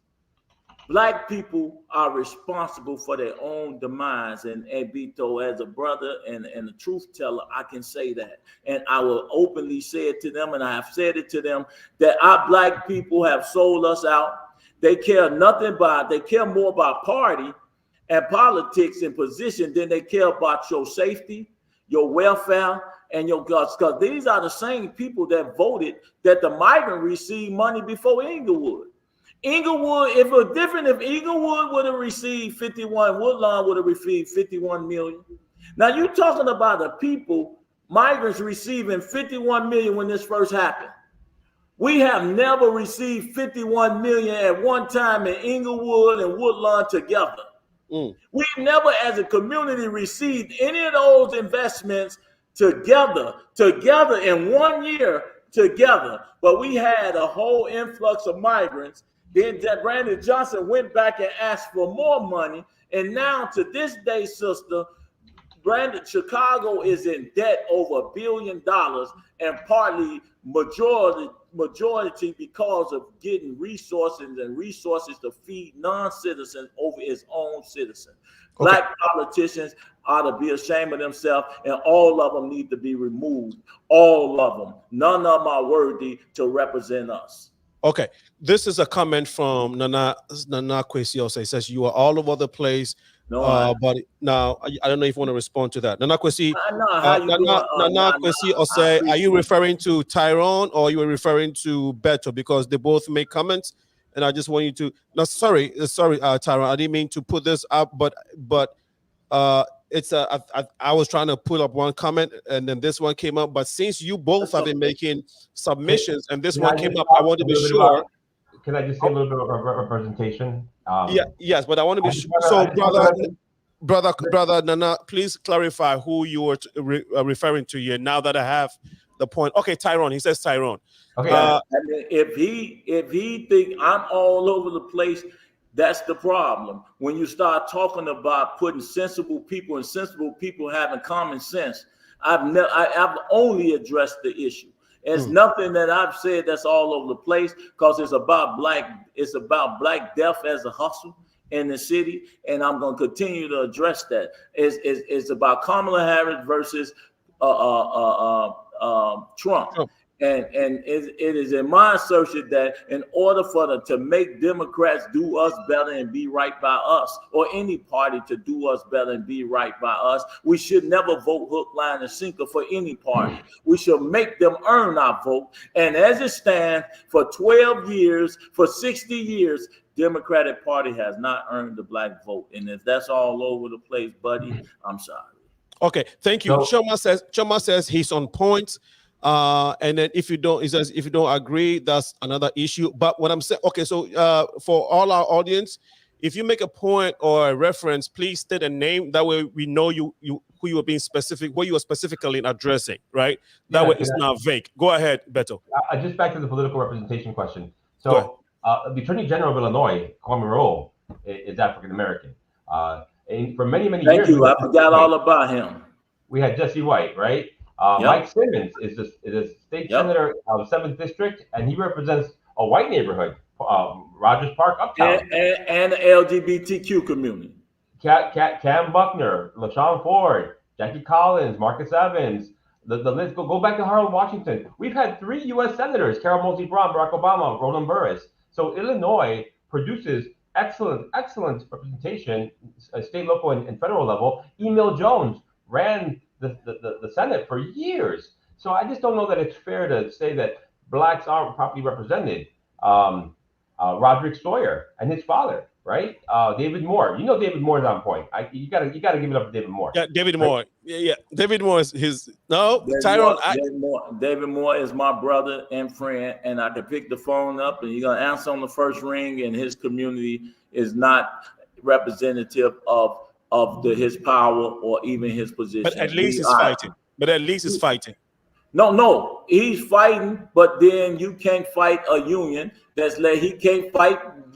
S9: Black people are responsible for their own demise, and Beto, as a brother and a truth teller, I can say that. And I will openly say it to them, and I have said it to them, that our black people have sold us out. They care they care more about party and politics and position than they care about your safety, your welfare, and your guts. Because these are the same people that voted that the migrant received money before Inglewood. Inglewood, if it was different, if Inglewood would have received 51, Woodlawn would have received 51 million. Now you're talking about the people, migrants receiving 51 million when this first happened. We have never received 51 million at one time in Inglewood and Woodlawn together. We've never as a community received any of those investments together in 1 year together. But we had a whole influx of migrants. Then Brandon Johnson went back and asked for more money. And now to this day, sister, Chicago is in debt over $1 billion, and partly majority because of getting resources to feed non-citizens over its own citizens. Okay. Black politicians ought to be ashamed of themselves, and all of them need to be removed. All of them. None of them are worthy to represent us.
S1: Okay, this is a comment from Nana Kwesi. It says, you are all over the place. No, but now I don't know if you want to respond to that. Nana Kwesi, Nana Kwesi say, are you referring to Tyrone or you were referring to Beto? Because they both make comments, and I just want you to. No, sorry, Tyrone, I didn't mean to put this up, but it's I was trying to pull up one comment, and then this one came up. But since you both have been making submissions, and this one came up, I want to be sure.
S5: can I just say a little bit of representation?
S1: Yes, but I want to be sure. So, brother Nana, please clarify who you were referring to here. Now that I have the point. Okay, Tyrone. He says Tyrone.
S5: Okay.
S9: I mean, if he think I'm all over the place, that's the problem. When you start talking about putting sensible people and sensible people having common sense, I've only addressed the issue. It's nothing that I've said that's all over the place, because it's about black death as a hustle in the city, and I'm going to continue to address that. It's about Kamala Harris versus Trump. And it is in my assertion that in order for them to make Democrats do us better and be right by us, or any party to do us better and be right by us, we should never vote hook, line, and sinker for any party. We should make them earn our vote. And as it stands, for 12 years, for 60 years, Democratic Party has not earned the black vote. And if that's all over the place, buddy, I'm sorry.
S1: Okay, thank you. Choma says he's on point. And then if you don't, he says if you don't agree, that's another issue. But what I'm saying, okay, so for all our audience, if you make a point or a reference, please state a name. That way we know who you are being specific, what you are specifically addressing, right? That way it's not vague. Go ahead, Beto.
S5: Just back to the political representation question. So the Attorney General of Illinois, Kwame Rowe, is African American. And for many years,
S9: thank you. I forgot all about him.
S5: We had Jesse White, right? Mike Simmons is a state senator of the 7th District, and he represents a white neighborhood, Rogers Park, Uptown.
S9: And the LGBTQ community.
S5: Cam Buckner, LaShawn Ford, Jackie Collins, Marcus Evans, the list. Go back to Harold Washington. We've had 3 U.S. senators, Carol Mosey Brown, Barack Obama, Roland Burris. So Illinois produces excellent representation, state, local, and federal level. Emil Jones ran the Senate for years. So I just don't know that it's fair to say that blacks aren't properly represented. Roderick Sawyer and his father, right? David Moore. You know David Moore's on point. You gotta give it up to David Moore.
S1: Yeah, David Moore. Yeah. David Moore is his Tyrone.
S9: David Moore is my brother and friend, and I can pick the phone up and you're gonna answer on the first ring, and his community is not representative of his power or even his position.
S1: But at least he's fighting.
S9: No, he's fighting, but then you can't fight a union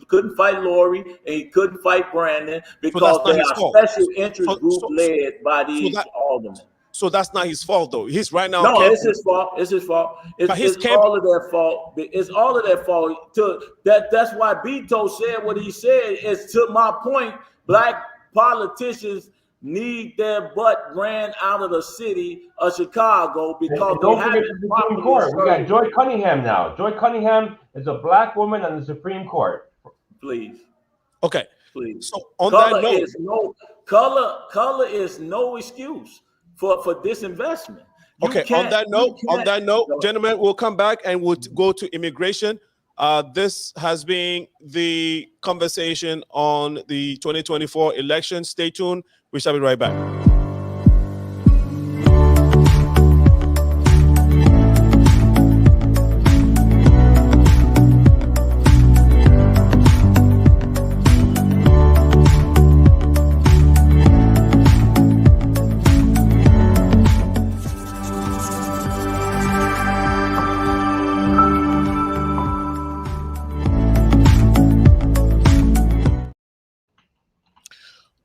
S9: couldn't fight Lori, and he couldn't fight Brandon because they are special interest group led by these aldermen.
S1: So that's not his fault, though. He's right now.
S9: No, it's his fault. It's all of their fault. It's all of their fault. That's why Beto said what he said. Is to my point, black politicians need their butt ran out of the city of Chicago because
S5: don't forget the Supreme Court. We got Joy Cunningham now. Joy Cunningham is a black woman on the Supreme Court.
S9: Please.
S1: Okay.
S9: Please.
S1: So on that note,
S9: color is no excuse for disinvestment.
S1: On that note, gentlemen, we'll come back and we'll go to immigration. This has been the conversation on the 2024 election. Stay tuned. We shall be right back.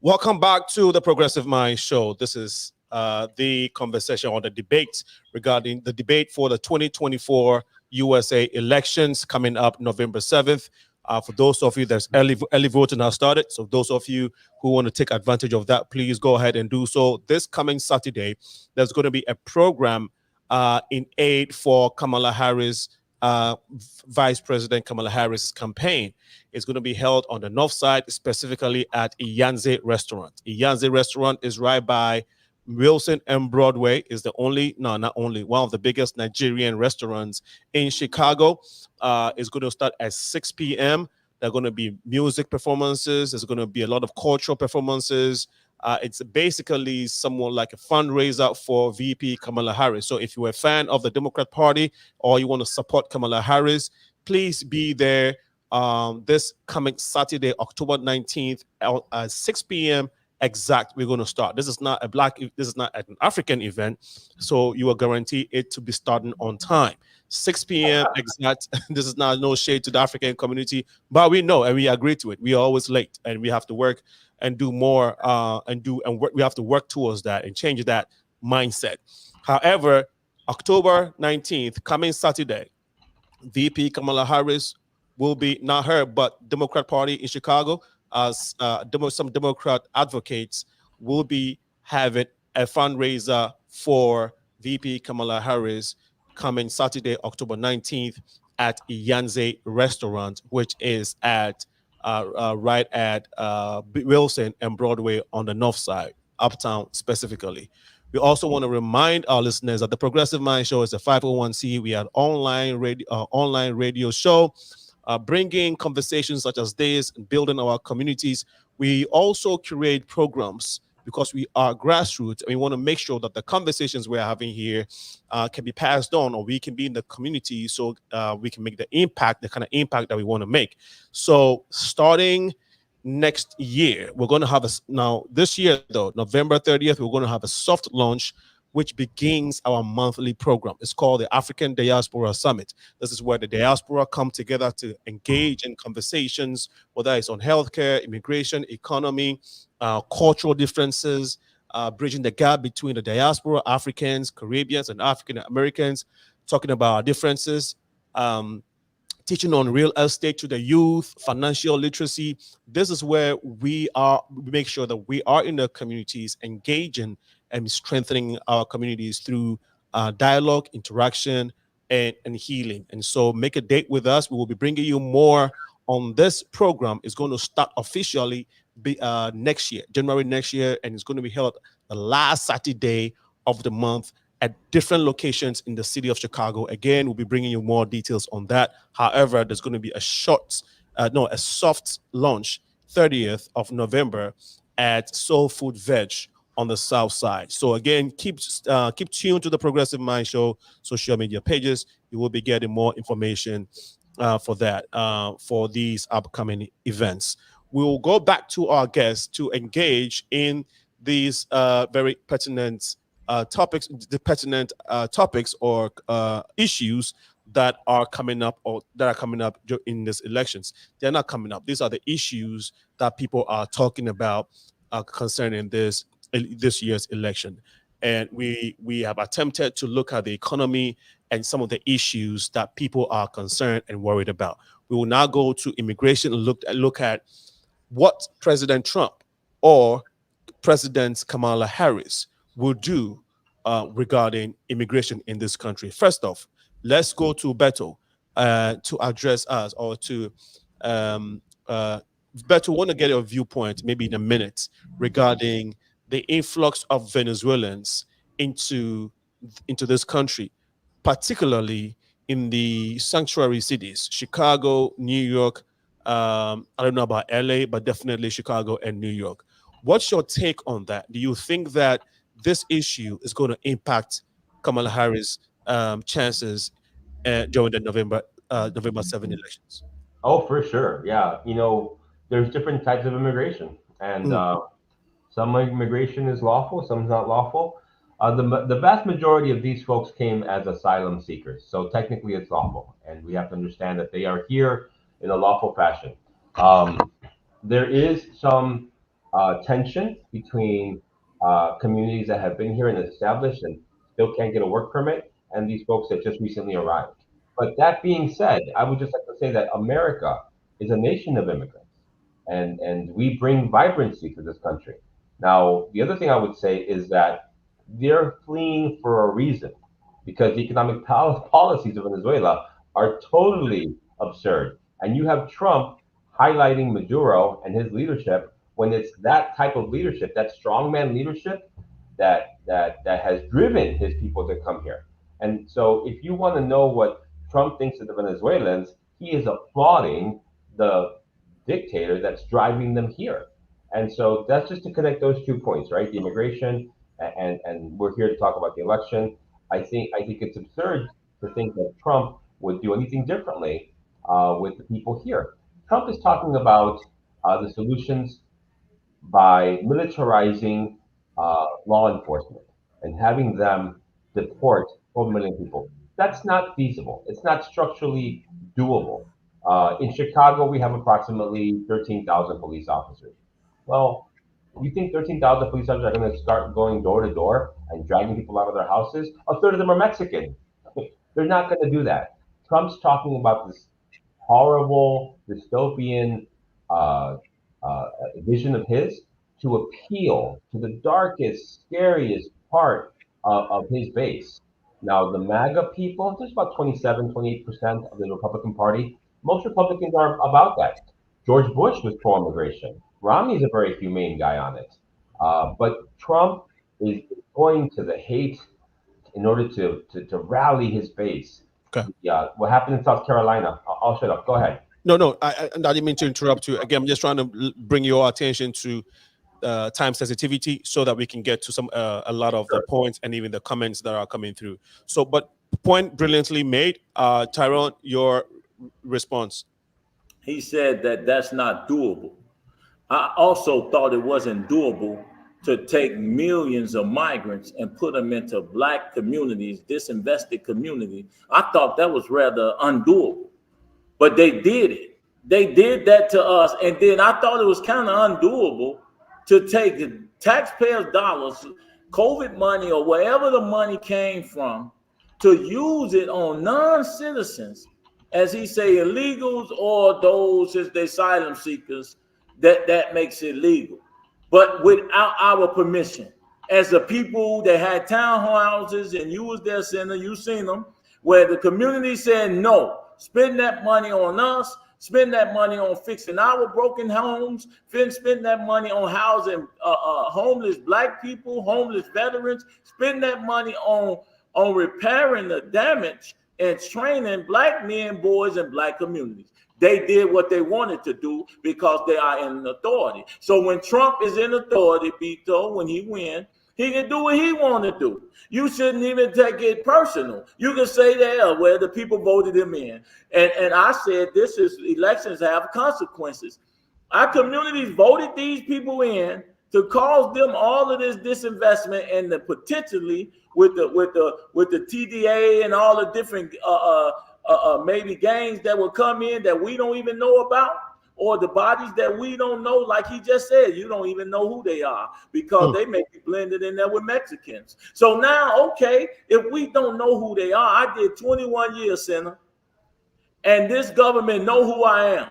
S1: Welcome back to the Progressive Mind Show. This is the conversation on the debate regarding the debate for the 2024 USA elections coming up November 7th. For those of you, there's early voting has started. So those of you who want to take advantage of that, please go ahead and do so. This coming Saturday, there's going to be a program in aid for Kamala Harris, Vice President Kamala Harris's campaign. It's going to be held on the north side, specifically at Iyanze Restaurant. Iyanze Restaurant is right by Wilson and Broadway. Is not only one of the biggest Nigerian restaurants in Chicago. It's going to start at 6 p.m. There are going to be music performances. There's going to be a lot of cultural performances. It's basically somewhat like a fundraiser for VP Kamala Harris. So if you're a fan of the Democrat Party or you want to support Kamala Harris, please be there this coming Saturday, October 19th, at 6 p.m. exact. We're going to start. This is not a this is not an African event, so you are guaranteed it to be starting on time. 6 p.m. exact. This is not no shade to the African community, but we know and we agree to it. We are always late, and we have to work and do more and work. We have to work towards that and change that mindset. However, October 19th, coming Saturday, VP Kamala Harris will be, not her, but Democrat Party in Chicago, as some Democrat advocates will be having a fundraiser for VP Kamala Harris coming Saturday, October 19th at Yanze Restaurant, which is at right at Wilson and Broadway on the north side, uptown specifically. We also want to remind our listeners that the Progressive Mind Show is a 501c. We are an online radio show, bringing conversations such as this and building our communities. We also curate programs because we are grassroots, and we want to make sure that the conversations we're having here can be passed on, or we can be in the community, so we can make the impact, the kind of impact that we want to make. So starting next year, we're going to have now this year though, November 30th, we're going to have a soft launch which begins our monthly program. It's called the African Diaspora Summit. This is where the diaspora come together to engage in conversations, whether it's on healthcare, immigration, economy, cultural differences, bridging the gap between the diaspora, Africans, Caribbeans, and African Americans, talking about our differences, teaching on real estate to the youth, financial literacy. This is where we make sure that we are in the communities, engaging and strengthening our communities through dialogue, interaction, and healing. And so make a date with us. We will be bringing you more on this program. It's going to start officially next year, January next year, and it's going to be held the last Saturday of the month at different locations in the city of Chicago. Again, we'll be bringing you more details on that. However, there's going to be a soft launch 30th of November at Soul Food Veg on the south side. So again, keep tuned to the Progressive Mind Show social media pages. You will be getting more information for that, for these upcoming events. We'll go back to our guests to engage in these very pertinent topics or issues that are coming up in these elections. They're not coming up. These are the issues that people are talking about concerning this year's election. And we have attempted to look at the economy and some of the issues that people are concerned and worried about. We will now go to immigration and look at what President Trump or President Kamala Harris will do regarding immigration in this country. First off, let's go to Beto to address us, or to Beto, want to get your viewpoint maybe in a minute regarding the influx of Venezuelans into this country, particularly in the sanctuary cities, Chicago, New York. I don't know about LA, but definitely Chicago and New York. What's your take on that? Do you think that this issue is going to impact Kamala Harris' chances during the November 7 elections?
S5: Oh, for sure. Yeah. There's different types of immigration, and some immigration is lawful, some is not lawful. The vast majority of these folks came as asylum seekers, so technically it's lawful, and we have to understand that they are here in a lawful fashion. There is some tension between communities that have been here and established and still can't get a work permit, and these folks that just recently arrived. But that being said, I would just like to say that America is a nation of immigrants, and we bring vibrancy to this country. Now, the other thing I would say is that they're fleeing for a reason, because the economic policies of Venezuela are totally absurd. And you have Trump highlighting Maduro and his leadership, when it's that type of leadership, that strongman leadership, that has driven his people to come here. And so if you want to know what Trump thinks of the Venezuelans, he is applauding the dictator that's driving them here. And so that's just to connect those 2 points, right? The immigration, and we're here to talk about the election. I think it's absurd to think that Trump would do anything differently with the people here. Trump is talking about the solutions by militarizing law enforcement and having them deport 12 million people. That's not feasible. It's not structurally doable. In Chicago, we have approximately 13,000 police officers. Well, you think 13,000 police officers are going to start going door to door and dragging people out of their houses? A third of them are Mexican. They're not going to do that. Trump's talking about this horrible dystopian uh, vision of his to appeal to the darkest, scariest part of his base. Now, the MAGA people, there's about 27, 28% of the Republican Party. Most Republicans are about that. George Bush was pro immigration. Romney's a very humane guy on it. But Trump is going to the hate in order to rally his base.
S1: Okay.
S5: Yeah, what happened in South Carolina? I'll shut up. Go ahead.
S1: No, I didn't mean to interrupt you. Again, I'm just trying to bring your attention to time sensitivity so that we can get to some a lot of the points and even the comments that are coming through. So, but point brilliantly made. Tyrone, your response.
S9: He said that that's not doable. I also thought it wasn't doable to take millions of migrants and put them into black communities, disinvested communities. I thought that was rather undoable, but they did it. They did that to us. And then I thought it was kind of undoable to take taxpayers' dollars, COVID money, or wherever the money came from, to use it on non-citizens, as he say, illegals or those as the asylum seekers. That makes it legal, but without our permission. As the people that had townhouses, and you was there, Senator, you seen them, where the community said, no, spend that money on us, spend that money on fixing our broken homes, spend that money on housing homeless black people, homeless veterans, spend that money on repairing the damage and training black men, boys, and black communities. They did what they wanted to do because they are in authority. So when Trump is in authority, Beto, when he wins, he can do what he want to do. You shouldn't even take it personal. You can say there where the people voted him in. And I said, this is elections have consequences. Our communities voted these people in to cause them all of this disinvestment, and the potentially with the TDA and all the different maybe gangs that will come in that we don't even know about, or the bodies that we don't know, like he just said, you don't even know who they are because they may be blended in there with Mexicans. So now, okay, if we don't know who they are, I did 21 years, Senator, and this government know who I am.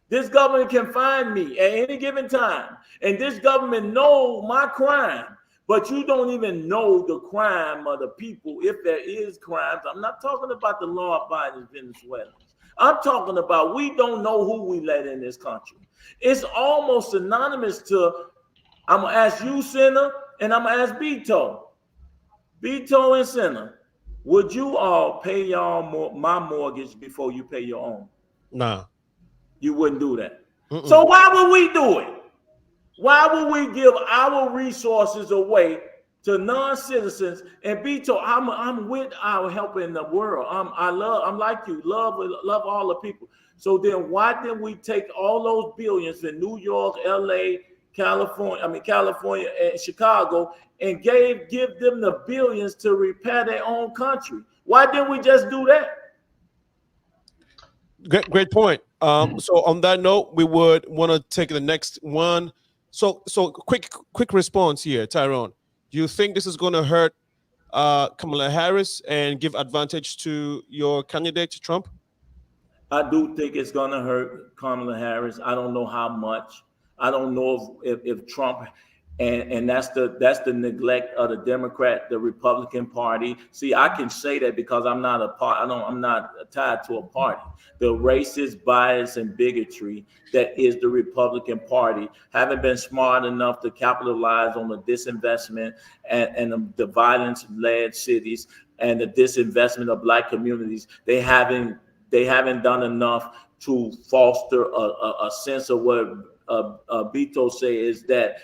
S9: This government can find me at any given time, and this government know my crime. But you don't even know the crime of the people, if there is crimes. I'm not talking about the law-abiding Venezuelans. I'm talking about we don't know who we let in this country. It's almost synonymous to, I'm going to ask you, Senator, and I'm going to ask Beto. Beto and Senator, would you all pay y'all my mortgage before you pay your own?
S1: Nah.
S9: You wouldn't do that. So why would we do it? Why would we give our resources away to non-citizens? And Beto, I'm with our helping the world. I'm like you, love all the people. So then why didn't we take all those billions in New York, LA, California and Chicago, and give them the billions to repair their own country? Why didn't we just do that?
S1: Great point. So on that note, we would want to take the next one. So quick response here, Tyrone. Do you think this is going to hurt Kamala Harris and give advantage to your candidate, Trump?
S9: I do think it's going to hurt Kamala Harris. I don't know how much. I don't know if Trump, and that's the neglect of the Republican Party. See, I can say that because I'm not a part. I'm not tied to a party. The racist bias and bigotry that is the Republican Party haven't been smart enough to capitalize on the disinvestment and the violence-led cities and the disinvestment of black communities. They haven't done enough to foster a sense of what Beto says, that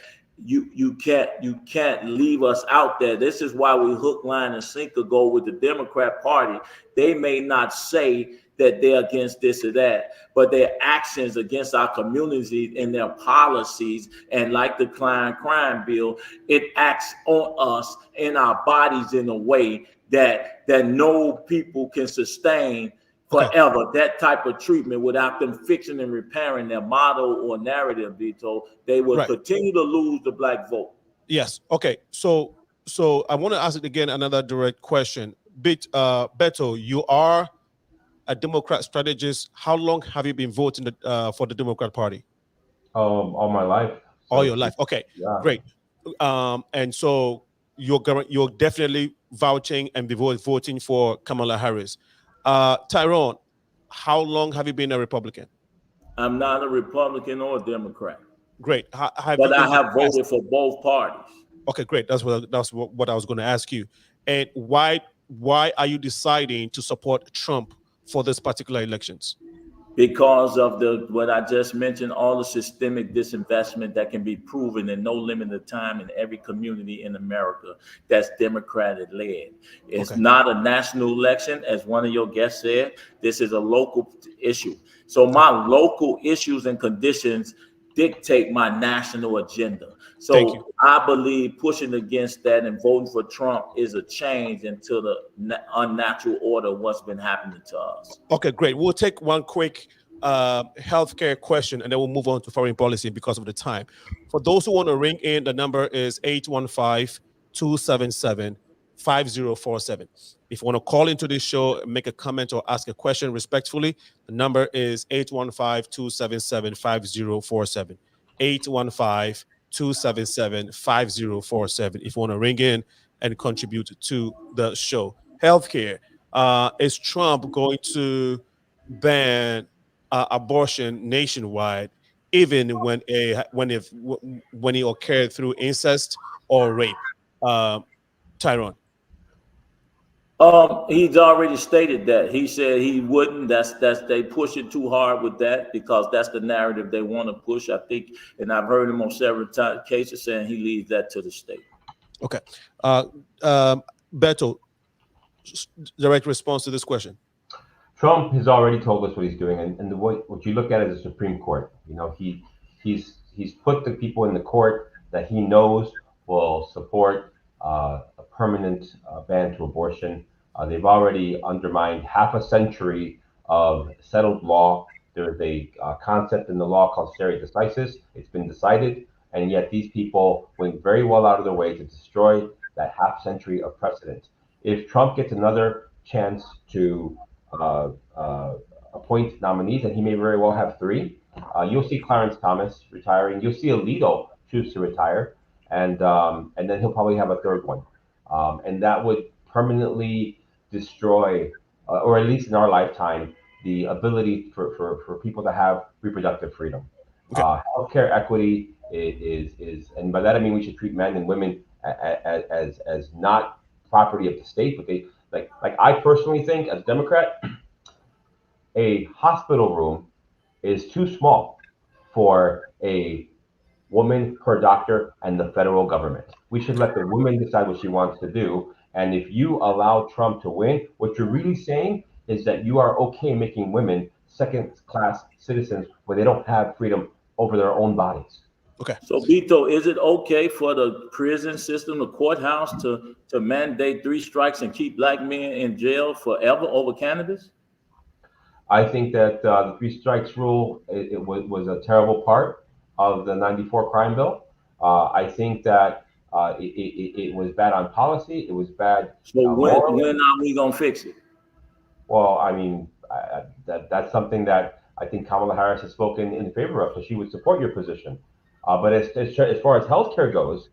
S9: you can't leave us out there. This is why we hook, line, and sinker go with the Democrat Party. They may not say that they're against this or that, but their actions against our communities and their policies, and like the crime bill, it acts on us in our bodies in a way that no people can sustain forever. That type of treatment without them fixing and repairing their model or narrative, Vito, they will continue to lose the black vote.
S1: Yes. Okay. So I want to ask it again, another direct question. Beto, you are a Democrat strategist. How long have you been voting for the Democrat Party?
S5: All my life.
S1: All your life. Okay. Yeah. Great. And so you're definitely vouching and voting for Kamala Harris. Tyrone, how long have you been a Republican?
S9: I'm not a Republican or a Democrat.
S1: Great.
S9: But I have voted for both parties.
S1: Okay, great. That's what I was going to ask you. And why are you deciding to support Trump for this particular elections?
S9: Because of what I just mentioned, all the systemic disinvestment that can be proven in no limited time in every community in America that's Democratic led. It's not a national election, as one of your guests said. This is a local issue. So my local issues and conditions dictate my national agenda. So I believe pushing against that and voting for Trump is a change into the unnatural order of what's been happening to us.
S1: Okay, great. We'll take one quick healthcare question and then we'll move on to foreign policy because of the time. For those who want to ring in, the number is 815-277-5047. If you want to call into this show, make a comment or ask a question respectfully, the number is 815-277-5047. 815-277-5047. If you want to ring in and contribute to the show. Healthcare. Is Trump going to ban abortion nationwide, even when it occurred through incest or rape? Tyrone.
S9: He's already stated that. He said he wouldn't. That's they push it too hard with that because that's the narrative they want to push, I think. And I've heard him on several cases saying he leaves that to the state.
S1: Okay. Beto, direct response to this question.
S5: Trump has already told us what he's doing, and what you look at is the Supreme Court. You know, he's put the people in the court that he knows will support a permanent ban to abortion. They've already undermined half a century of settled law. There's a concept in the law called stare decisis. It's been decided, and yet these people went very well out of their way to destroy that half century of precedent. If Trump gets another chance to appoint nominees, and he may very well have three, you'll see Clarence Thomas retiring. You'll see Alito choose to retire, and then he'll probably have a third one. And that would permanently destroy, or at least in our lifetime, the ability for people to have reproductive freedom. Healthcare equity is, and by that I mean we should treat men and women as not property of the state, but they like I personally think, as a Democrat, a hospital room is too small for a woman, her doctor, and the federal government. We should let the woman decide what she wants to do. And if you allow Trump to win, what you're really saying is that you are okay making women second-class citizens where they don't have freedom over their own bodies.
S1: Okay.
S9: So, Vito, is it okay for the prison system, the courthouse, to mandate 3 strikes and keep black men in jail forever over cannabis?
S5: I think that the 3 strikes rule was a terrible part of the '94 crime bill. I think that it was bad on policy. It was bad.
S9: So when are we gonna fix it?
S5: Well, I mean, that's something that I think Kamala Harris has spoken in favor of, so she would support your position. But as far as healthcare goes,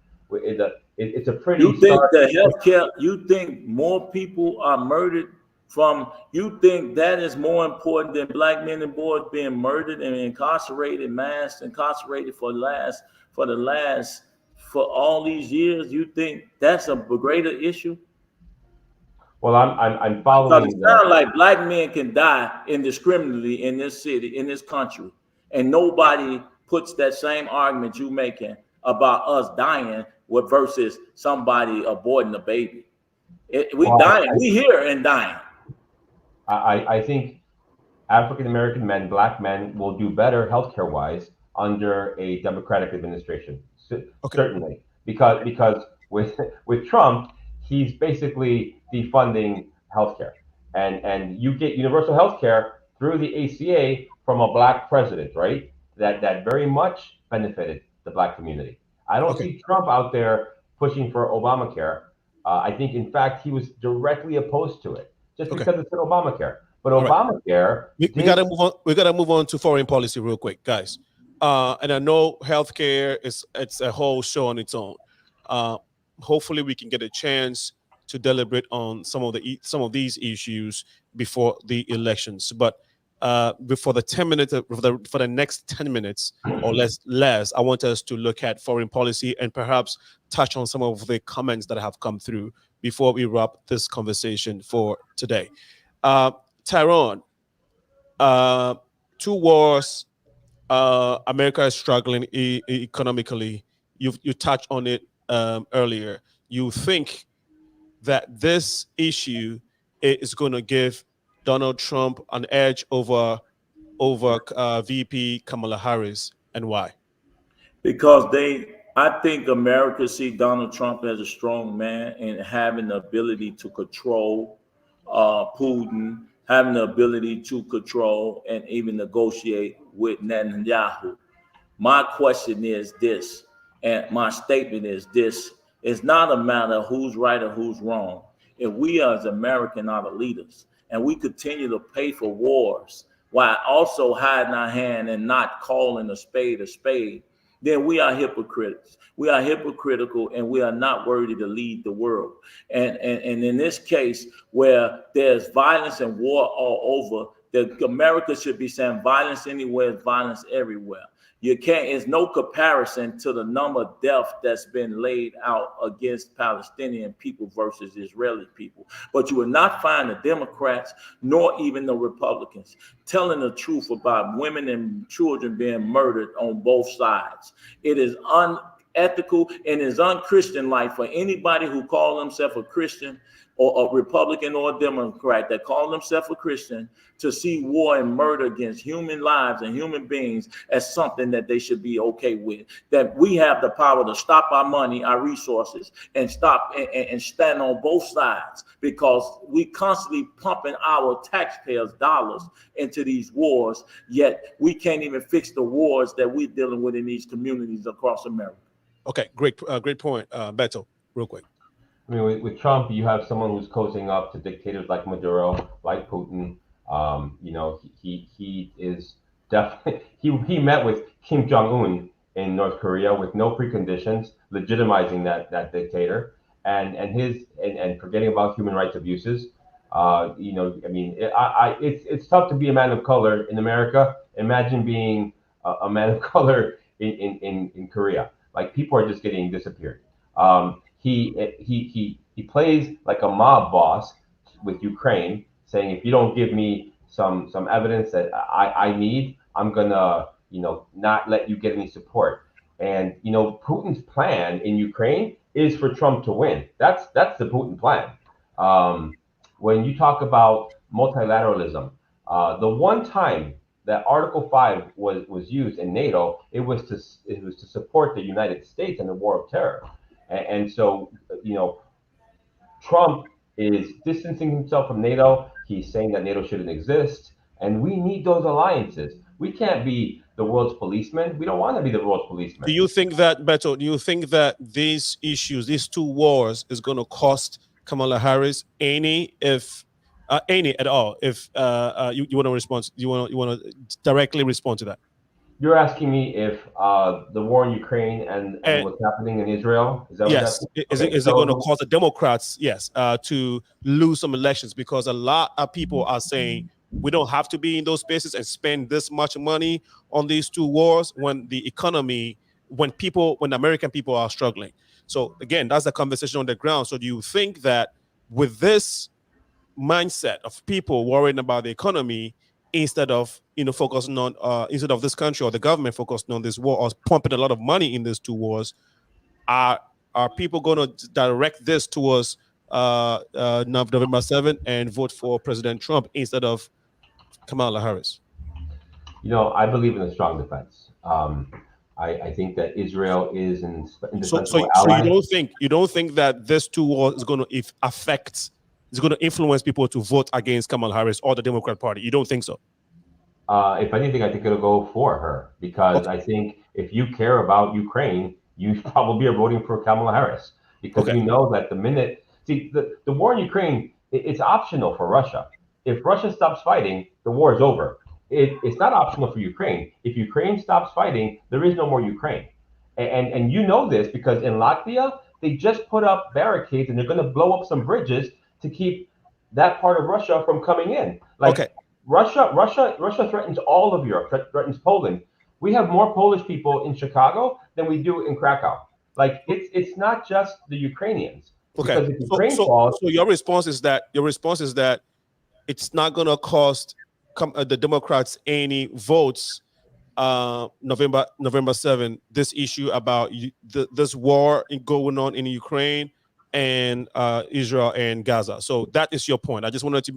S5: it's a pretty.
S9: You think the healthcare? You think more people are murdered from? You think that is more important than black men and boys being murdered and incarcerated, mass incarcerated for all these years? You think that's a greater issue?
S5: Well, I'm following.
S9: Because it sounds like black men can die indiscriminately in this city, in this country, and nobody puts that same argument you making about us dying versus somebody aborting a baby. We dying. We here and dying.
S5: I think African American men, black men, will do better healthcare wise under a Democratic administration.
S1: Okay.
S5: Certainly, because with Trump, he's basically defunding healthcare, and you get universal healthcare through the ACA from a black president, right? That very much benefited the black community. I don't
S1: Okay.
S5: see Trump out there pushing for Obamacare. I think, in fact, he was directly opposed to it just
S1: Okay.
S5: because it's an Obamacare. But
S1: All right.
S5: Obamacare,
S1: We gotta move on. We gotta move on to foreign policy real quick, guys. And I know healthcare it's a whole show on its own. Uh, Hopefully, we can get a chance to deliberate on some of these issues before the elections. But before the 10 minutes, for the next 10 minutes or less, I want us to look at foreign policy and perhaps touch on some of the comments that have come through before we wrap this conversation for today. Tyrone, uh, two wars. America is struggling economically. You touched on it earlier. You think that this issue is going to give Donald Trump an edge over VP Kamala Harris, and why?
S9: Because I think America see Donald Trump as a strong man and having the ability to control Putin, having the ability to control and even negotiate with Netanyahu. My question is this, and my statement is this: it's not a matter of who's right or who's wrong. If we as American are the leaders and we continue to pay for wars while also hiding our hand and not calling a spade, then we are hypocrites. We are hypocritical and we are not worthy to lead the world. And in this case, where there's violence and war all over, America should be saying violence anywhere is violence everywhere. You can't, it's no comparison to the number of deaths that's been laid out against Palestinian people versus Israeli people. But you will not find the Democrats nor even the Republicans telling the truth about women and children being murdered on both sides. It is unethical and is unchristian like for anybody who call themselves a Christian or a Republican or a Democrat that call themselves a Christian to see war and murder against human lives and human beings as something that they should be okay with. That we have the power to stop our money, our resources, and stop and stand on both sides, because we constantly pumping our taxpayers' dollars into these wars, yet we can't even fix the wars that we're dealing with in these communities across America.
S1: Okay, great point, Beto. Real quick.
S5: I mean, with Trump, you have someone who's cozying up to dictators like Maduro, like Putin. He is definitely he met with Kim Jong-un in North Korea with no preconditions, legitimizing that dictator, and forgetting about human rights abuses. It's tough to be a man of color in America. Imagine being a man of color in Korea. Like, people are just getting disappeared. He plays like a mob boss with Ukraine, saying, if you don't give me some evidence that I need, I'm gonna not let you get any support. And Putin's plan in Ukraine is for Trump to win. That's the Putin plan. When you talk about multilateralism, the one time that Article 5 was used in NATO, it was to support the United States in the war of terror. And so, Trump is distancing himself from NATO. He's saying that NATO shouldn't exist. And we need those alliances. We can't be the world's policeman. We don't want to be the world's policeman.
S1: Do you think that, Beto, these issues, these two wars, is going to cost Kamala Harris any at all? If you want to respond, you want to directly respond to that?
S5: You're asking me if the war in Ukraine and what's happening in Israel, is that
S1: yes,
S5: what
S1: is it going to cause the Democrats, to lose some elections? Because a lot of people are saying we don't have to be in those spaces and spend this much money on these two wars when the economy, when American people are struggling. So again, that's the conversation on the ground. So do you think that with this mindset of people worrying about the economy, instead of focusing on instead of this country or the government focusing on this war or pumping a lot of money in these two wars, are people going to direct this towards November 7th and vote for President Trump instead of Kamala Harris?
S5: I believe in a strong defense. I think that Israel is an indispensable
S1: So
S5: ally.
S1: you don't think that this two wars is going to is going to influence people to vote against Kamala Harris or the Democrat Party? You don't think so?
S5: If anything, I think it'll go for her because I think if you care about Ukraine, you probably are voting for Kamala Harris because you know that the war in Ukraine, it's optional for Russia. If Russia stops fighting, the war is over. It's not optional for Ukraine. If Ukraine stops fighting, there is no more Ukraine. And you know this because in Latvia, they just put up barricades and they're going to blow up some bridges to keep that part of Russia from coming in. Russia threatens all of Europe, threatens Poland. We have more Polish people in Chicago than we do in Krakow. Like it's not just the Ukrainians.
S1: Okay.
S5: Because if Ukraine falls,
S1: so your response is that it's not going to cost the Democrats any votes November 7th, this issue about this war going on in Ukraine and Israel and Gaza. So that is your point. I just wanted to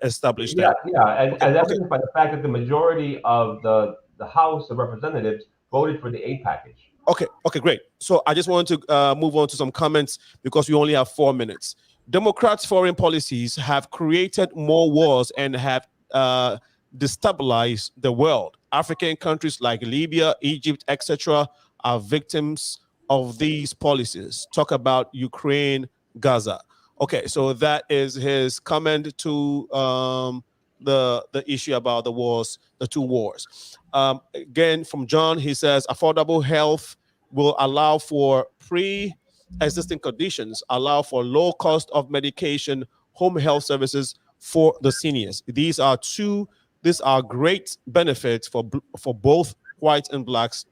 S1: establish that.
S5: Yeah, and evidenced by the fact that the majority of the House of Representatives voted for the aid package.
S1: Okay, great. So I just wanted to move on to some comments because we only have 4 minutes. Democrats' foreign policies have created more wars and have destabilized the world. African countries like Libya, Egypt, etc. are victims of these policies. Talk about Ukraine, Gaza. Okay, so that is his comment to the issue about the wars, the two wars. Again, from John, he says affordable health will allow for pre-existing conditions, allow for low cost of medication, home health services for the seniors. These are great benefits for both whites and blacks,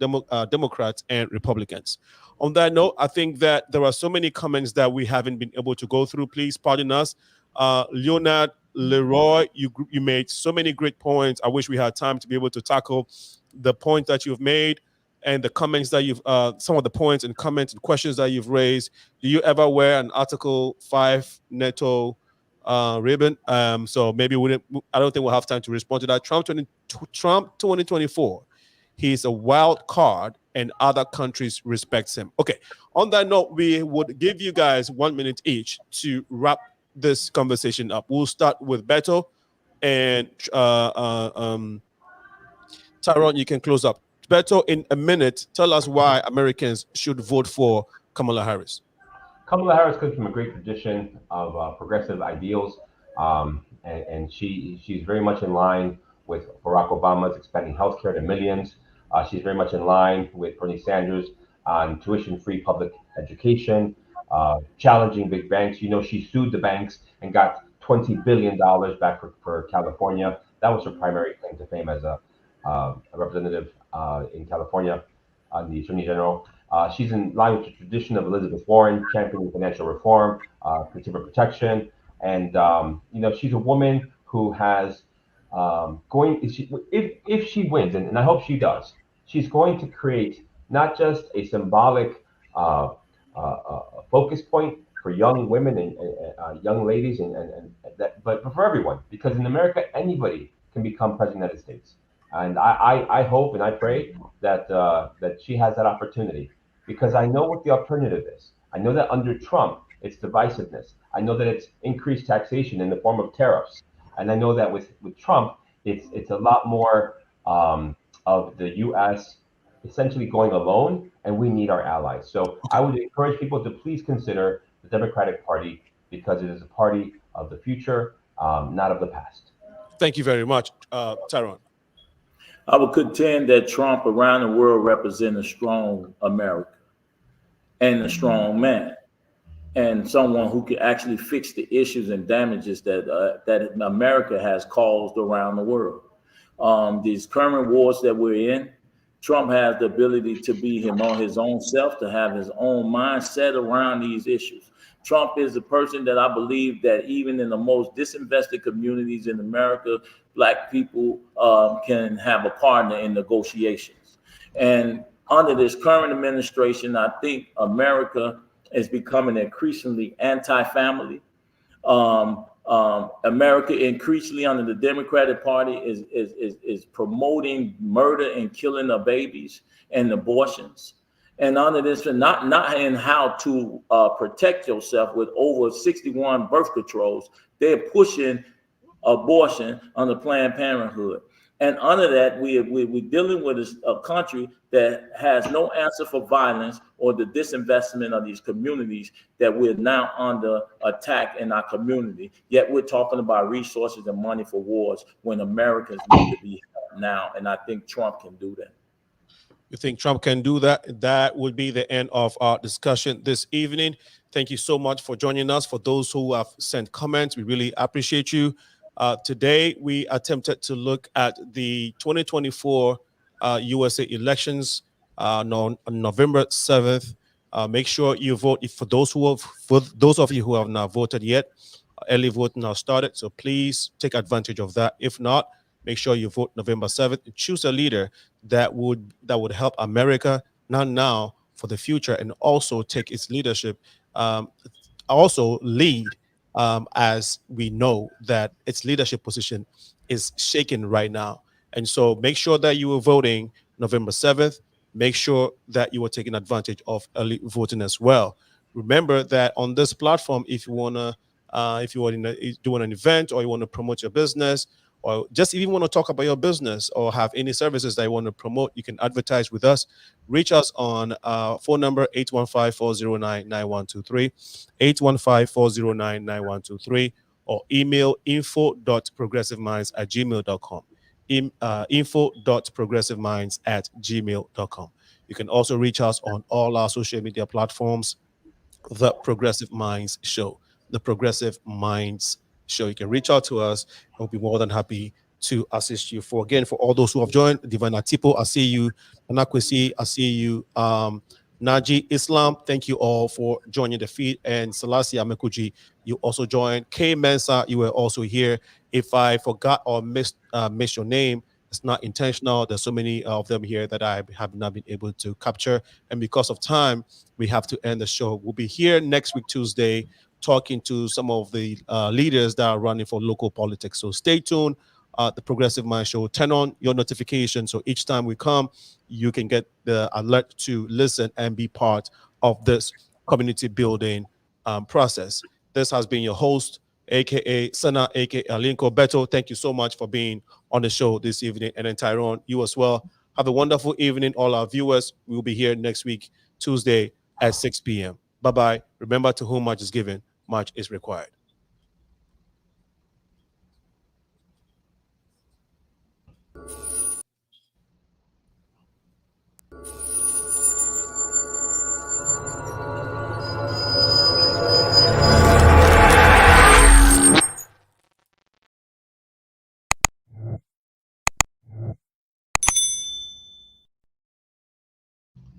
S1: Democrats and Republicans. On that note, I think that there are so many comments that we haven't been able to go through. Please pardon us. Leonard Leroy, you made so many great points. I wish we had time to be able to tackle the points that you've made and the comments that you've, some of the points and comments and questions that you've raised. Do you ever wear an Article 5 NATO ribbon? So maybe I don't think we'll have time to respond to that. Trump 2024, he's a wild card and other countries respect him. Okay, on that note, we would give you guys 1 minute each to wrap this conversation up. We'll start with Beto and Tyrone, you can close up. Beto, in a minute, tell us why Americans should vote for Kamala Harris.
S5: Kamala Harris comes from a great tradition of progressive ideals, and she's very much in line with Barack Obama's expanding healthcare to millions. She's very much in line with Bernie Sanders on tuition-free public education, challenging big banks. You know, she sued the banks and got $20 billion back for California. That was her primary claim to fame as a representative in California, the Attorney General. She's in line with the tradition of Elizabeth Warren, championing financial reform, consumer protection, and she's a woman who has if she wins, and I hope she does, she's going to create not just a symbolic focus point for young women and young ladies, but for everyone, because in America anybody can become president of the United States. And I hope and I pray that she has that opportunity, because I know what the alternative is. I know that under Trump, it's divisiveness. I know that it's increased taxation in the form of tariffs. And I know that with Trump, it's a lot more of the U.S. essentially going alone, and we need our allies. So I would encourage people to please consider the Democratic Party, because it is a party of the future, not of the past.
S1: Thank you very much, Tyrone.
S9: I would contend that Trump around the world represents a strong America and a strong man, and someone who can actually fix the issues and damages that America has caused around the world. These current wars that we're in, Trump has the ability to be him on his own self, to have his own mindset around these issues. Trump is the person that I believe that even in the most disinvested communities in America, Black people can have a partner in negotiations. And under this current administration, I think America is becoming increasingly anti-family. America increasingly under the Democratic Party is promoting murder and killing of babies and abortions. And under this, not in how to protect yourself with over 61 birth controls, they're pushing abortion under Planned Parenthood. And under that, we're dealing with a country that has no answer for violence or the disinvestment of these communities that we're now under attack in our community. Yet we're talking about resources and money for wars when Americans need to be helped now. And I think Trump can do that.
S1: You think Trump can do that? That would be the end of our discussion this evening. Thank you so much for joining us. For those who have sent comments, we really appreciate you. Today, we attempted to look at the 2024 USA elections on November 7th. Make sure you vote. For those of you who have not voted yet, early voting now started. So please take advantage of that. If not, make sure you vote November 7th and choose a leader that would help America, not now, for the future, and also take its leadership, also lead, as we know that its leadership position is shaken right now. And so make sure that you are voting November 7th. Make sure that you are taking advantage of early voting as well. Remember that on this platform, if you want to do an event, or you want to promote your business, or just even want to talk about your business, or have any services that you want to promote, you can advertise with us. Reach us on phone number 815-409-9123, 815-409-9123, or email info.progressiveminds@gmail.com, info.progressiveminds@gmail.com. You can also reach us on all our social media platforms, The Progressive Minds Show, The Progressive Minds Show. You can reach out to us. We'll be more than happy to assist you. For all those who have joined, Divine Atipo, I see you. Anakwesi, I see you. Naji Islam, thank you all for joining the feed. And Selassie Amekuji, you also joined. K Mensa, you were also here. If I forgot or missed your name, it's not intentional. There's so many of them here that I have not been able to capture. And because of time, we have to end the show. We'll be here next week, Tuesday, talking to some of the leaders that are running for local politics. So stay tuned. The Progressive Mind Show, turn on your notifications so each time we come, you can get the alert to listen and be part of this community building process. This has been your host, aka Sana, aka Alinko Beto. Thank you so much for being on the show this evening. And then Tyrone, you as well. Have a wonderful evening, all our viewers. We'll be here next week, Tuesday at 6 p.m. Bye-bye. Remember, to whom much is given, much is required.